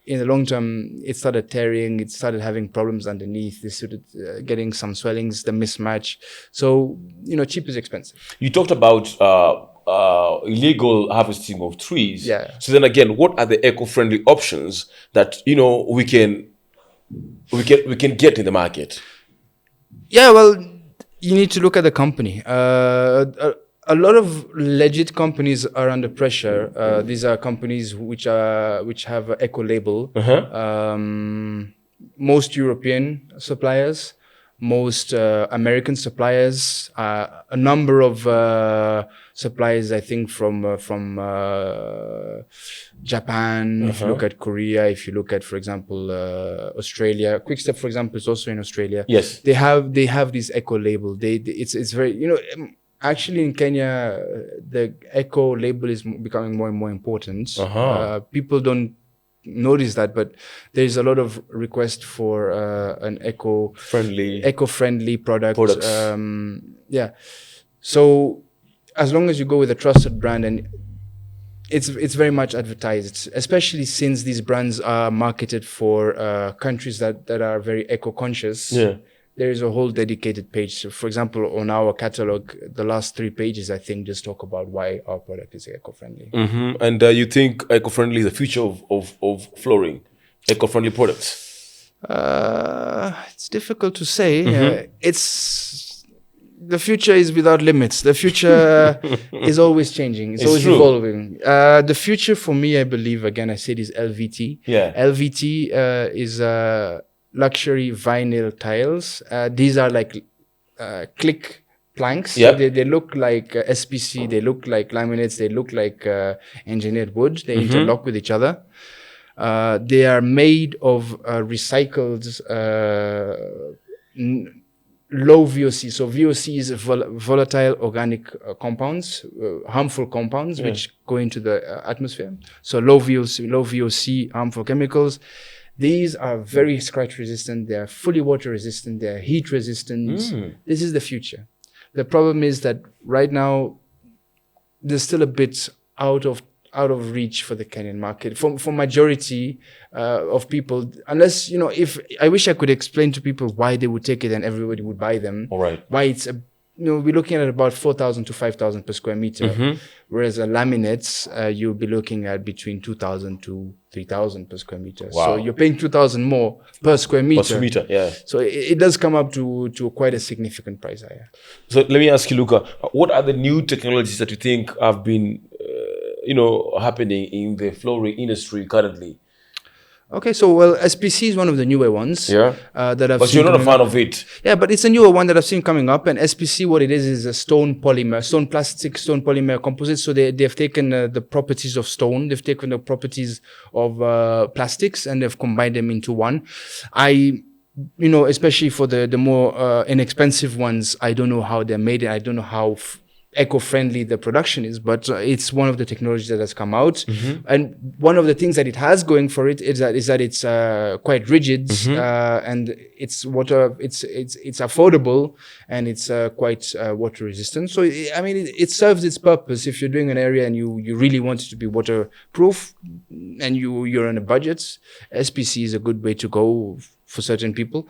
S1: in the long term, it started tearing. It started having problems underneath. They started getting some swellings, the mismatch. So cheap is expensive.
S2: You talked about illegal harvesting of trees.
S1: Yeah.
S2: So then again, what are the eco-friendly options that we can get in the market?
S1: Yeah, well, you need to look at the company. A lot of legit companies are under pressure. These are companies which have an eco label. Most European suppliers, most American suppliers, a number of suppliers, I think, from Japan. If you look at Korea, if you look at, for example, Australia, Quickstep, for example, is also in Australia.
S2: Yes,
S1: they have this eco label. It's very actually in Kenya, the eco label is becoming more and more important. People don't notice that, but there's a lot of request for an eco-friendly products. Yeah. So as long as you go with a trusted brand, and it's very much advertised, especially since these brands are marketed for countries that are very eco-conscious.
S2: Yeah.
S1: There is a whole dedicated page. So for example, on our catalog, the last 3 pages, I think, just talk about why our product is eco-friendly.
S2: And you think eco-friendly is the future of flooring, eco-friendly products?
S1: It's difficult to say. The future is without limits. The future is always changing. It's always evolving. The future for me, I believe, again, I said, is LVT.
S2: Yeah.
S1: LVT is luxury vinyl tiles. These are like click planks.
S2: Yep.
S1: So they look like SPC. They look like laminates. They look like engineered wood. They interlock with each other. They are made of recycled low VOC. So VOC is volatile organic compounds, harmful compounds, which go into the atmosphere. So low VOC, harmful chemicals. These are very scratch resistant. They are fully water resistant. They are heat resistant. This is the future. The problem is that right now, there's still a bit out of reach for the Kenyan market for majority of people, unless, if I wish I could explain to people why they would take it and everybody would buy them.
S2: All right.
S1: Why it's we're looking at about 4,000 to 5,000 per square meter, whereas laminates you'll be looking at between 2,000 to 3,000 per square meter.
S2: Wow.
S1: So you're paying 2,000 more per square meter.
S2: Per square meter, yeah.
S1: So it does come up to quite a significant price higher.
S2: So let me ask you, Luca, what are the new technologies that you think have been happening in the flooring industry currently?
S1: Okay, so SPC is one of the newer ones.
S2: Yeah.
S1: That I've
S2: But
S1: seen
S2: you're not a fan of it.
S1: Yeah, but it's a newer one that I've seen coming up. And SPC, what it is a stone polymer, stone polymer composite. So they've taken the properties of stone, they've taken the properties of plastics, and they've combined them into one. Especially for the more inexpensive ones, I don't know how they're made. I don't know how eco-friendly the production is, but it's one of the technologies that has come out. And one of the things that it has going for it is that it's quite rigid, and it's affordable, and it's quite water resistant. So it serves its purpose. If you're doing an area and you really want it to be waterproof and you're on a budget, SPC is a good way to go for certain people.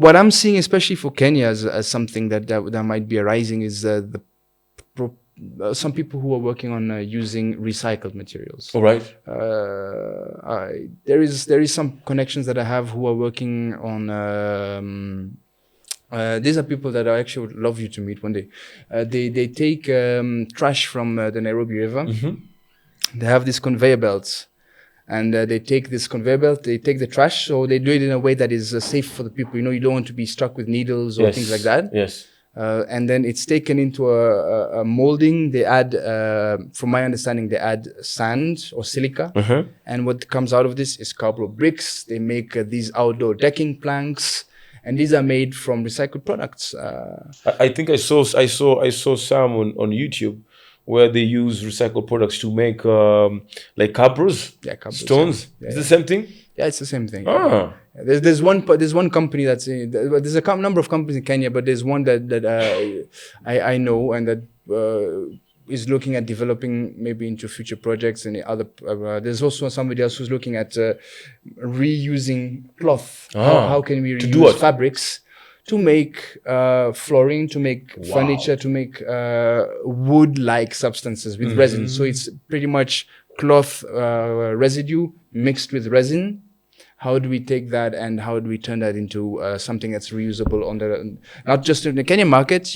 S1: What I'm seeing, especially for Kenya, as something that might be arising, is some people who are working on using recycled materials.
S2: All right.
S1: There is some connections that I have who are working on. These are people that I actually would love you to meet one day. They take trash from the Nairobi River. They have these conveyor belts. And they take this conveyor belt, they take the trash, so they do it in a way that is safe for the people. You don't want to be struck with needles or things like that.
S2: Yes.
S1: And then it's taken into a molding. They add, from my understanding, they add sand or silica. And what comes out of this is cardboard bricks. They make these outdoor decking planks. And these are made from recycled products.
S2: I think I saw some on YouTube where they use recycled products to make like cobras, stones.
S1: Yeah,
S2: it's the same thing?
S1: Yeah, it's the same thing.
S2: Ah.
S1: There's one company there's a number of companies in Kenya, but there's one that I know, and that is looking at developing maybe into future projects. And other there's also somebody else who's looking at reusing cloth. How can we reuse fabrics to make flooring, to make furniture, to make wood-like substances with resin. So it's pretty much cloth residue mixed with resin. How do we take that and how do we turn that into something that's reusable not just in the Kenyan market?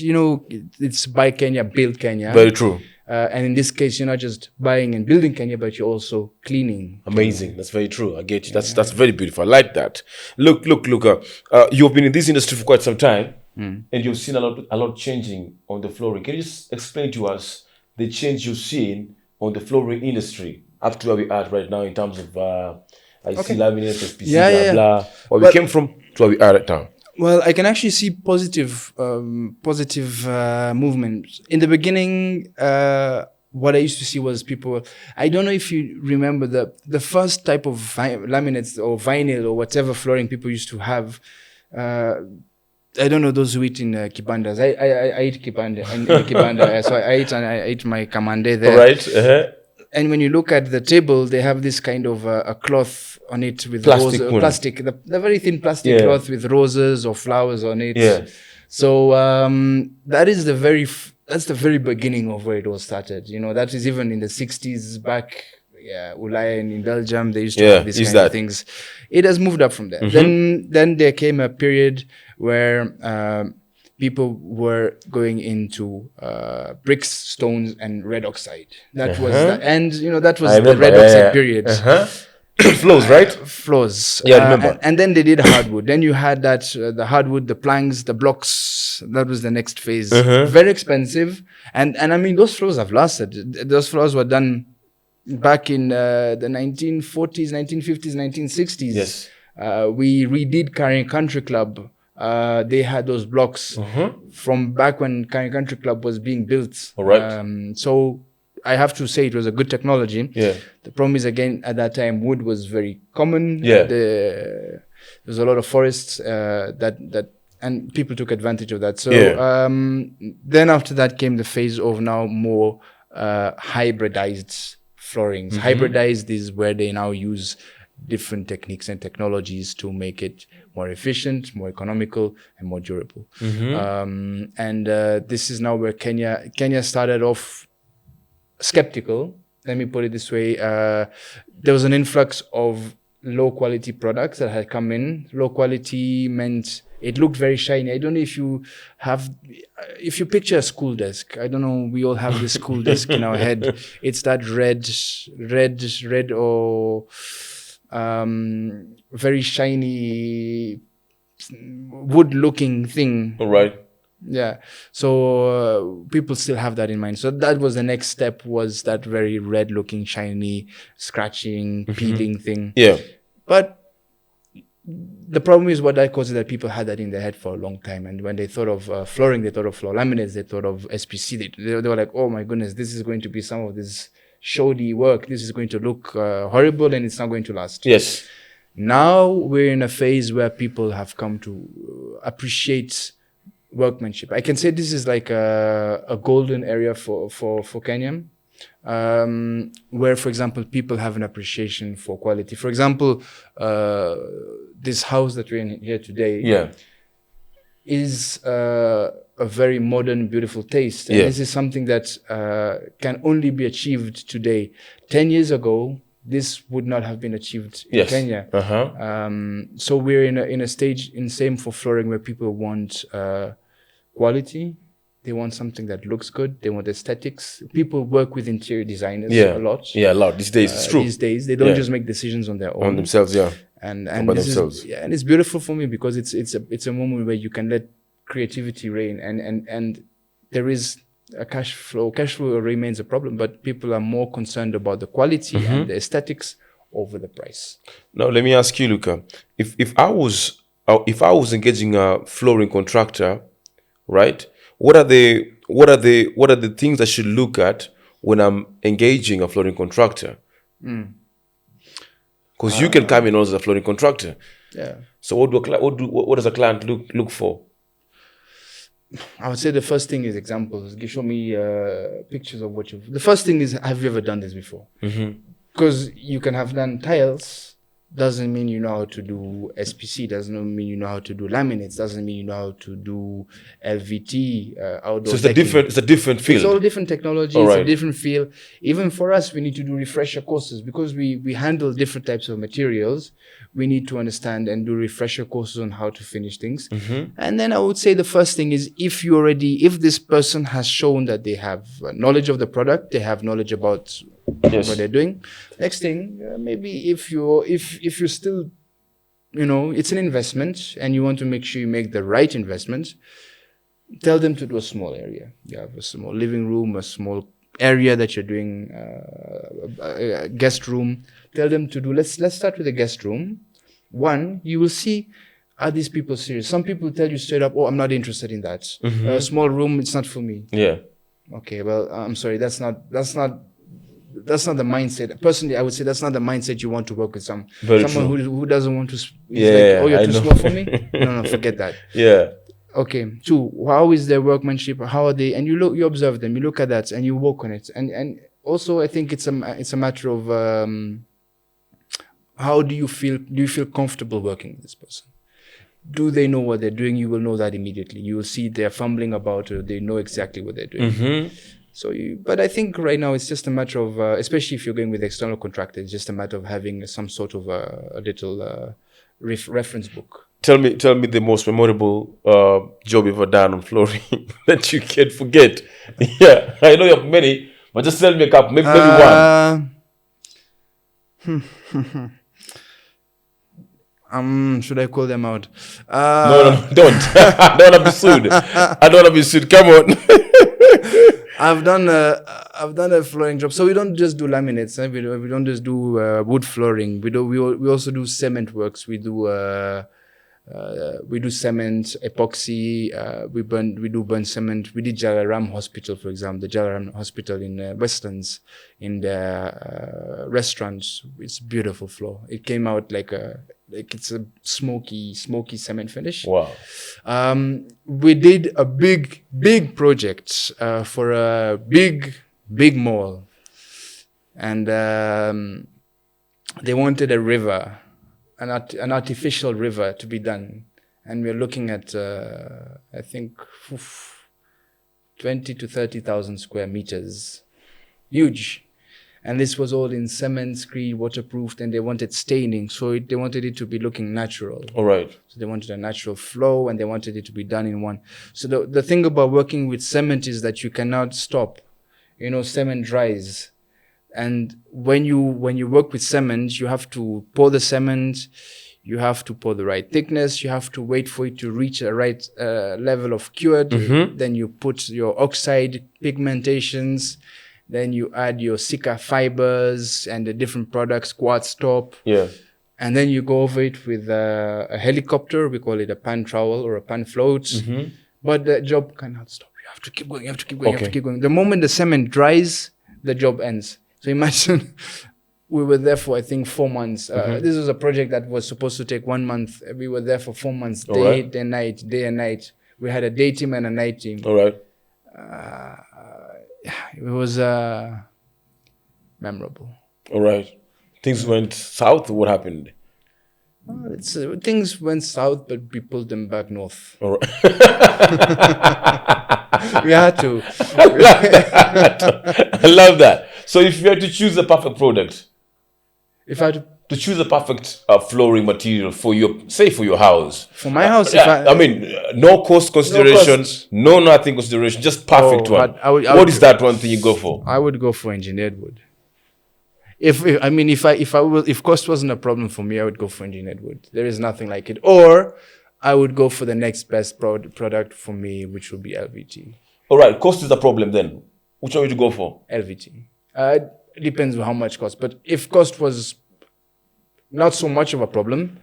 S1: It's buy Kenya, build Kenya.
S2: Very true.
S1: And in this case, you're not just buying and building Kenya, but you're also cleaning.
S2: Amazing. Kenya. That's very true. I get you. That's very beautiful. I like that. Look, you've been in this industry for quite some time, and you've seen a lot changing on the flooring. Can you just explain to us the change you've seen on the flooring industry up to where we are right now in terms of see laminates, SPC, blah. Where we came from to where we are right now.
S1: Well, I can actually see positive movement. In the beginning, what I used to see was people. I don't know if you remember the first type of laminates or vinyl or whatever flooring people used to have. I don't know those who eat in kibandas. I eat kibanda in kibanda, so I ate my kamande there.
S2: Right.
S1: And when you look at the table, they have this kind of a cloth on it with plastic, the very thin plastic cloth with roses or flowers on it.
S2: Yeah.
S1: So that's the very beginning of where it all started. That is even in the 60s back. Yeah, Ulaya and in Belgium, they used to have these kind of things. It has moved up from there. Then there came a period where people were going into bricks, stones, and red oxide. That was the red oxide period.
S2: Floors, right?
S1: Floors.
S2: Yeah, I remember.
S1: And then they did hardwood. Then you had the hardwood, the planks, the blocks. That was the next phase. Very expensive. And I mean, those floors have lasted. Those floors were done back in the 1940s, 1950s, 1960s.
S2: Yes.
S1: We redid Carrying Country Club. They had those blocks from back when Carrying Country Club was being built.
S2: All right.
S1: So I have to say it was a good technology.
S2: Yeah.
S1: The problem is, again, at that time, wood was very common.
S2: Yeah.
S1: There was a lot of forests and people took advantage of that. So then after that came the phase of now more hybridized floorings. Hybridized is where they now use different techniques and technologies to make it more efficient, more economical, and more durable. And this is now where Kenya started off skeptical. Let me put it this way. There was an influx of low quality products that had come in. Low quality meant it looked very shiny. I don't know if you picture a school desk. I don't know. We all have this school desk in our head. It's that red or very shiny wood looking thing.
S2: All right.
S1: Yeah. So people still have that in mind. So that was the next step, was that very red looking, shiny, scratching, peeling thing.
S2: Yeah.
S1: But the problem is what that causes, that people had that in their head for a long time. And when they thought of flooring, they thought of floor laminates, they thought of SPC. They were like, oh my goodness, this is going to be some of this shoddy work. This is going to look horrible and it's not going to last.
S2: Yes.
S1: Now we're in a phase where people have come to appreciate workmanship. I can say this is like a golden area for Kenya, where, for example, people have an appreciation for quality. For example, this house that we're in here today is a very modern, beautiful taste. And this is something that can only be achieved today. 10 years ago, this would not have been achieved in Kenya. So we're in a stage, in same for flooring, where people want quality. They want something that looks good. They want aesthetics. People work with interior designers a lot.
S2: Yeah, a lot these days. It's true.
S1: These days, they don't just make decisions on their own.
S2: On themselves,
S1: And it's beautiful for me because it's a moment where you can let creativity reign, and there is a cash flow. Cash flow remains a problem, but people are more concerned about the quality and the aesthetics over the price.
S2: Now, let me ask you, Luca, if I was engaging a flooring contractor, right? What are the things I should look at when I'm engaging a flooring contractor? Because you can come in as a flooring contractor.
S1: Yeah.
S2: So what does a client look for?
S1: I would say the first thing is examples. Show me pictures of what you've. The first thing is, have you ever done this before? Because you can have done tiles. Doesn't mean you know how to do SPC. Doesn't mean you know how to do laminates. Doesn't mean you know how to do LVT, outdoor.
S2: So it's a different field.
S1: It's all different technology. It's a different field. Even for us, we need to do refresher courses because we handle different types of materials. We need to understand and do refresher courses on how to finish things. And then I would say the first thing is, if this person has shown that they have knowledge of the product, they have knowledge about what they're doing. Next thing, maybe if you're still, it's an investment and you want to make sure you make the right investment, tell them to do a small area. You have a small living room, a small area that you're doing, a guest room. Tell them to do, let's start with the guest room. One, you will see, are these people serious? Some people tell you straight up, oh, I'm not interested in that. A small room, it's not for me. Yeah. Okay, well, I'm sorry, that's not the mindset. Personally, I would say that's not the mindset you want to work with someone who doesn't want to. Oh, you're too small for me? No, forget that. Yeah. Okay. 2, how is their workmanship? How are they? And you observe them, you look at that, and you work on it. And also, I think it's a matter of how do you feel? Do you feel comfortable working with this person? Do they know what they're doing? You will know that immediately. You will see they're fumbling about, or they know exactly what they're doing. But I think right now it's just a matter of, especially if you're going with external contractors, it's just a matter of having some sort of a little reference book.
S2: Tell me the most memorable job you've ever done on flooring that you can't forget. Yeah, I know you have many, but just tell me a couple, maybe one.
S1: Should I call them out?
S2: No, don't. I don't want to be sued. Come on.
S1: I've done a I've done a flooring job. So we don't just do laminates. We don't just do wood flooring. We also do cement works. We do cement, epoxy. We do burn cement. We did Jalaram Hospital, for example, the Jalaram Hospital in Westlands, in the restaurants. It's beautiful floor. It came out like it's a smoky cement finish.
S2: Wow.
S1: We did a big project for a big mall, and they wanted a river, an artificial river to be done, and we're looking at I think 20 to 30,000 square meters, huge. And this was all in cement, screed, waterproofed, and they wanted staining. So they wanted it to be looking natural.
S2: All right.
S1: So they wanted a natural flow, and they wanted it to be done in one. So the thing about working with cement is that you cannot stop. You know, cement dries. And when you work with cement, you have to pour the cement, you have to pour the right thickness, you have to wait for it to reach a right level of cured. Then you put your oxide pigmentations. Then you add your Sika fibers and the different products, quartz top.
S2: Yeah.
S1: And then you go over it with a helicopter. We call it a pan trowel or a pan float. But the job cannot stop. You have to keep going, you have to keep going, you have to keep going. The moment the cement dries, the job ends. So imagine we were there for, I think, 4 months. This was a project that was supposed to take 1 month. We were there for 4 months, day and night. We had a day team and a night team.
S2: All right.
S1: It was memorable.
S2: All right. Things went south. What happened?
S1: Things went south, but we pulled them back north.
S2: All right.
S1: We had to.
S2: I love that. So if you had to choose the perfect product,
S1: If I had
S2: to choose the perfect flooring material for your house.
S1: for my house,
S2: I mean, no cost consideration,
S1: cost.
S2: no nothing consideration, just perfect
S1: Oh,
S2: one.
S1: I would
S2: What is that one thing you go for?
S1: I would go for engineered wood. If cost wasn't a problem for me, I would go for engineered wood. There is nothing like it. Or I would go for the next best product for me, which would be LVT.
S2: All right, cost is a problem then. Which one would you go for?
S1: LVT. Depends on how much cost. But if cost was not so much of a problem,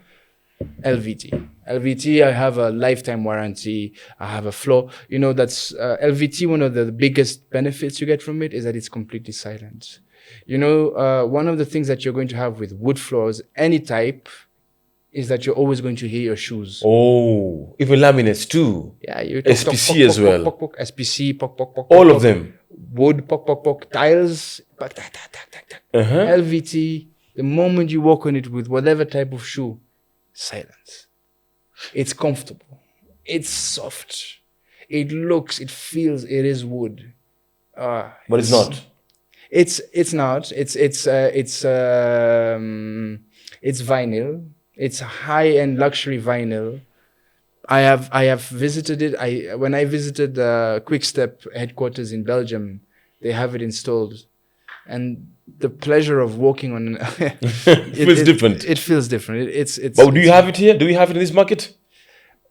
S1: LVT. LVT, I have a lifetime warranty. I have a floor. You know, that's LVT. One of the biggest benefits you get from it is that it's completely silent. You know, one of the things that you're going to have with wood floors, any type, is that you're always going to hear your shoes.
S2: Oh, even laminates too.
S1: Yeah, you
S2: SPC as well.
S1: SPC,
S2: All of them.
S1: Wood, tiles, LVT. The moment you walk on it with whatever type of shoe, silence. It's comfortable. It's soft. It looks, it feels, it is wood.
S2: But it's not.
S1: It's not. It's vinyl. It's high-end luxury vinyl. I have visited it. When I visited the Quickstep headquarters in Belgium, they have it installed, and the pleasure of walking on
S2: feels different.
S1: It feels different. It's.
S2: But do you have it here? Do we have it in this market?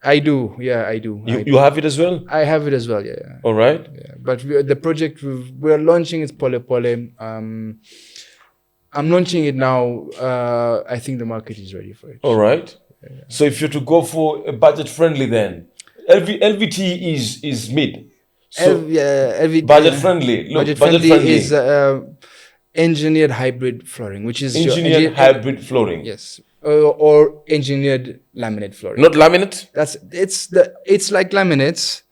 S1: I do. Yeah, I do.
S2: You have it as well?
S1: I have it as well. Yeah.
S2: All right.
S1: Yeah. But the project we're launching is Pole Pole. I'm launching it now. I think the market is ready for it.
S2: All right. Yeah. So if you're to go for a budget friendly, then LVT is mid. So
S1: LVT,
S2: budget friendly. Look,
S1: budget friendly is engineered hybrid flooring, which is
S2: engineered hybrid flooring.
S1: Yes. Or engineered laminate flooring.
S2: Not laminate?
S1: It's like laminates,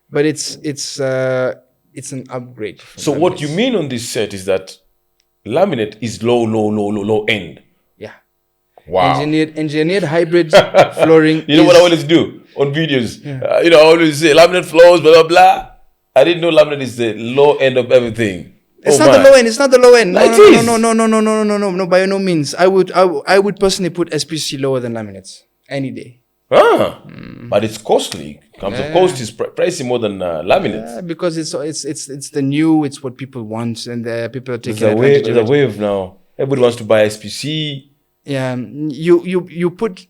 S1: but it's an upgrade.
S2: So
S1: laminates.
S2: What you mean on this set is that laminate is low end.
S1: Yeah.
S2: Wow.
S1: Engineered hybrid flooring.
S2: You know what I always do on videos? Yeah. I always say laminate floors, blah, blah, blah. I didn't know laminate is the low end of everything.
S1: It's not the low end. It's not the low end. No, by no means. I would personally put SPC lower than laminates any day.
S2: But it's costly. The cost is pricey more than laminates.
S1: Yeah, because it's the new. It's what people want, and people are taking advantage of it.
S2: There's a wave now. Everybody wants to buy SPC.
S1: Yeah, you put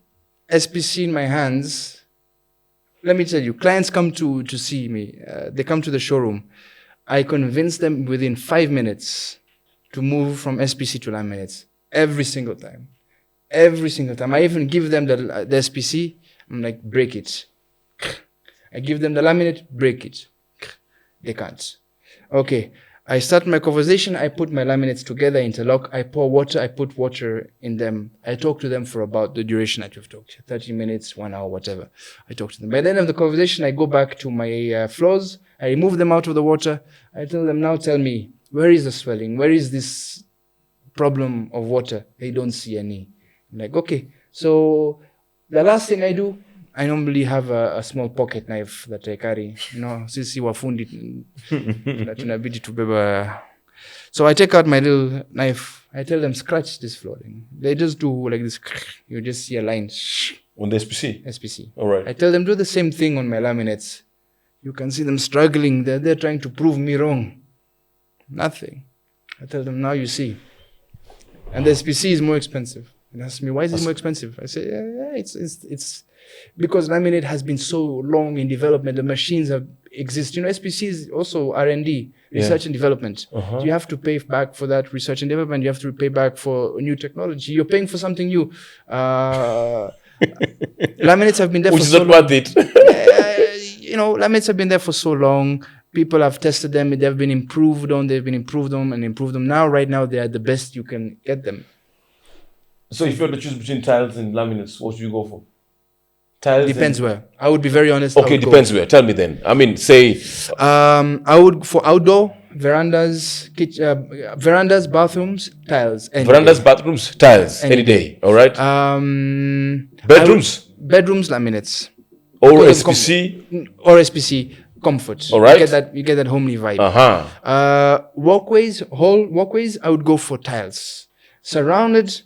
S1: SPC in my hands. Let me tell you, clients come to see me. They come to the showroom. I convince them within 5 minutes to move from SPC to laminates. Every single time. Every single time. I even give them the SPC. I'm like, break it. I give them the laminate, break it. They can't. Okay. I start my conversation. I put my laminates together, interlock. I pour water. I put water in them. I talk to them for about the duration that you've talked, 30 minutes, 1 hour, whatever. I talk to them. By the end of the conversation, I go back to my floors. I remove them out of the water. I tell them, now tell me, where is the swelling? Where is this problem of water? They don't see any. I'm like, okay. So the last thing I do, I normally have a small pocket knife that I carry. Sisi wafundi tunabidi tubeba. So I take out my little knife. I tell them, scratch this flooring. They just do like this. You just see a line.
S2: On the SPC?
S1: SPC.
S2: All right.
S1: I tell them, do the same thing on my laminates. You can see them struggling. They're trying to prove me wrong. Nothing. I tell them, now you see. And the SPC is more expensive. They ask me, why is it more expensive? I say, yeah, it's because laminate has been so long in development. The machines exist. SPC is also R&D, research and development. You have to pay back for that research and development. You have to pay back for new technology. You're paying for something new. Laminates have been there
S2: Which
S1: for
S2: is
S1: so
S2: not
S1: long.
S2: worth it.
S1: Laminates have been there for so long. People have tested them. They've been improved on. They've been improved on and improved them. Right now, they are the best you can get them.
S2: So if you had to choose between tiles and laminates, what should you go for? Tiles
S1: Depends where. I would be very honest.
S2: Okay, depends where. Tell me then. I mean, say...
S1: I would, for outdoor, verandas, verandas, bathrooms, tiles.
S2: Verandas, bathrooms, tiles. Any day. All right? Bedrooms?
S1: Bedrooms, laminates.
S2: Or SPC?
S1: Or SPC. Comfort.
S2: All right.
S1: You get that homely vibe. Walkways, I would go for tiles. Surrounded,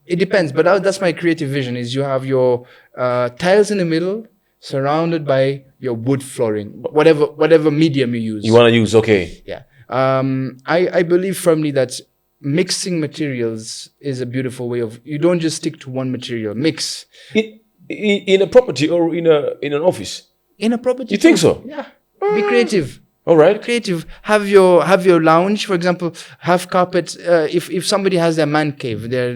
S1: it depends, but that's my creative vision, is you have your tiles in the middle, surrounded by your wood flooring, whatever medium you use.
S2: You want to use, okay.
S1: Yeah. I believe firmly that mixing materials is a beautiful way of, you don't just stick to one material, mix.
S2: In a property or in an office?
S1: In a property.
S2: You think so?
S1: Yeah. Be creative.
S2: All right.
S1: Creative. Have your lounge, for example. Have carpet. If somebody has their man cave, their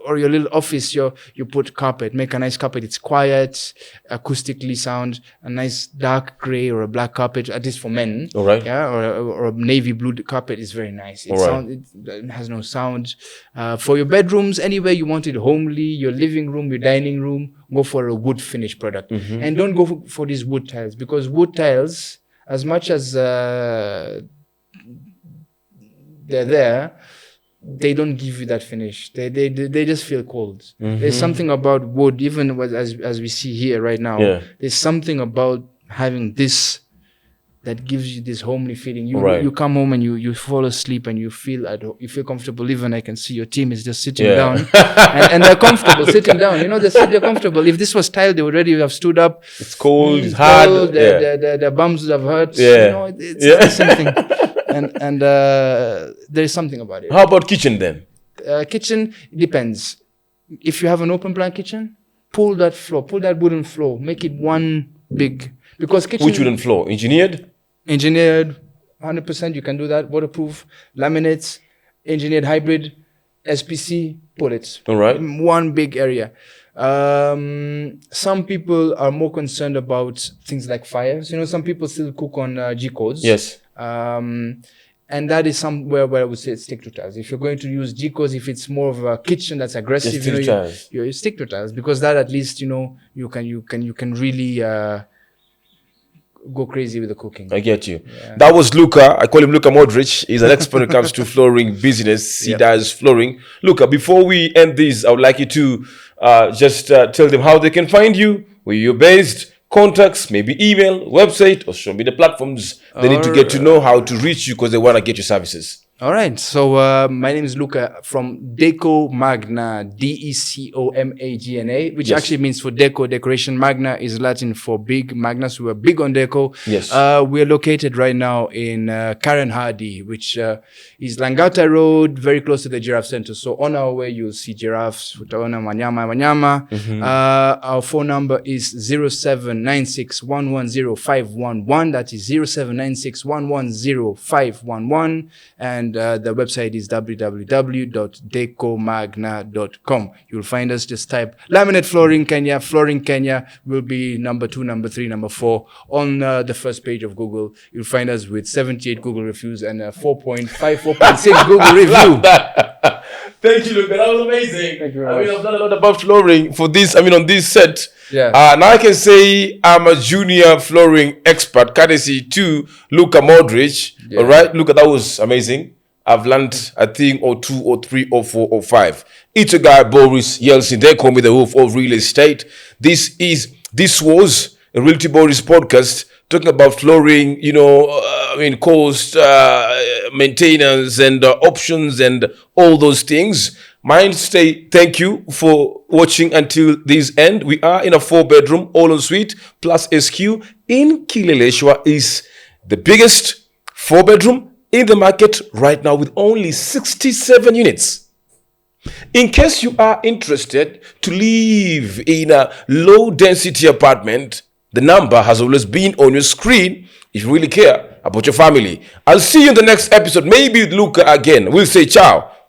S1: or your little office, you put carpet. Make a nice carpet. It's quiet, acoustically sound. A nice dark gray or a black carpet, at least for men.
S2: All right.
S1: Yeah. Or a navy blue carpet is very nice. It has no sound. For your bedrooms, anywhere you want it, homely. Your living room, your dining room, go for a wood finish product, and don't go for these wood tiles, because wood tiles, as much as they're there, they don't give you that finish. They just feel cold. There's something about wood, even as we see here right now.
S2: Yeah.
S1: There's something about having this that gives you this homely feeling. You come home and you fall asleep and you feel comfortable. Even I can see your team is just sitting down and they're comfortable sitting down. They're comfortable. If this was tiled, they would already have stood up.
S2: It's cold. It's hard.
S1: Cold, their bums would have hurt.
S2: Yeah.
S1: It's the same thing. And there's something about it.
S2: How about kitchen then?
S1: Kitchen depends. If you have an open plan kitchen, pull that wooden floor, make it one big. Because kitchen.
S2: Which wooden floor?
S1: Engineered, 100%. You can do that. Waterproof, laminates, engineered hybrid, SPC. Pull it.
S2: All right.
S1: One big area. Some people are more concerned about things like fires. Some people still cook on G codes.
S2: Yes.
S1: And that is somewhere where I would say stick to tiles. If you're going to use G codes, if it's more of a kitchen that's aggressive, you stick to tiles, because that at least you can really go crazy with the cooking.
S2: I get you. Yeah. That was Luca. I call him Luca Modric. He's an expert when it comes to flooring business. He does flooring. Luca, before we end this, I would like you to just tell them how they can find you, where you're based, contacts, maybe email, website, or social media platforms. They need to get to know how to reach you because they want to get your services.
S1: All right. So my name is Luca from Deco Magna, DECOMAGNA, which
S2: Yes.
S1: actually means for deco, decoration. Magna is Latin for big. Magnus, we are big on deco.
S2: Yes.
S1: We are located right now in Karen Hardy, which is Langata Road, very close to the Giraffe Center. So on our way, you'll see giraffes, utaona wanyama. Our phone number is 0796110511. That is 0796110511. And the website is www.decomagna.com. You'll find us, just type laminate flooring Kenya. Flooring Kenya will be number 2, number 3, number 4 on the first page of Google. You'll find us with 78 Google reviews and a 4.5, 4.6 Google review.
S2: Thank you, Luca. That was amazing.
S1: Thank you very much.
S2: I've done a lot about flooring for this. On this set.
S1: Yeah.
S2: Now I can say I'm a junior flooring expert, courtesy to Luca Modric.
S1: Yeah.
S2: All right, Luca, that was amazing. I've learned a thing or 2 or 3 or 4 or 5. It's a guy, Boris Yeltsin. They call me the wolf of real estate. This was a Realty Boris podcast talking about flooring, cost, maintenance and options and all those things. Mine say thank you for watching until this end. We are in a 4-bedroom, all-en-suite plus SQ in Kileleshwa. Is the biggest 4-bedroom in the market right now with only 67 units. In case you are interested to live in a low-density apartment, the number has always been on your screen if you really care about your family. I'll see you in the next episode, maybe with Luca again. We'll say ciao.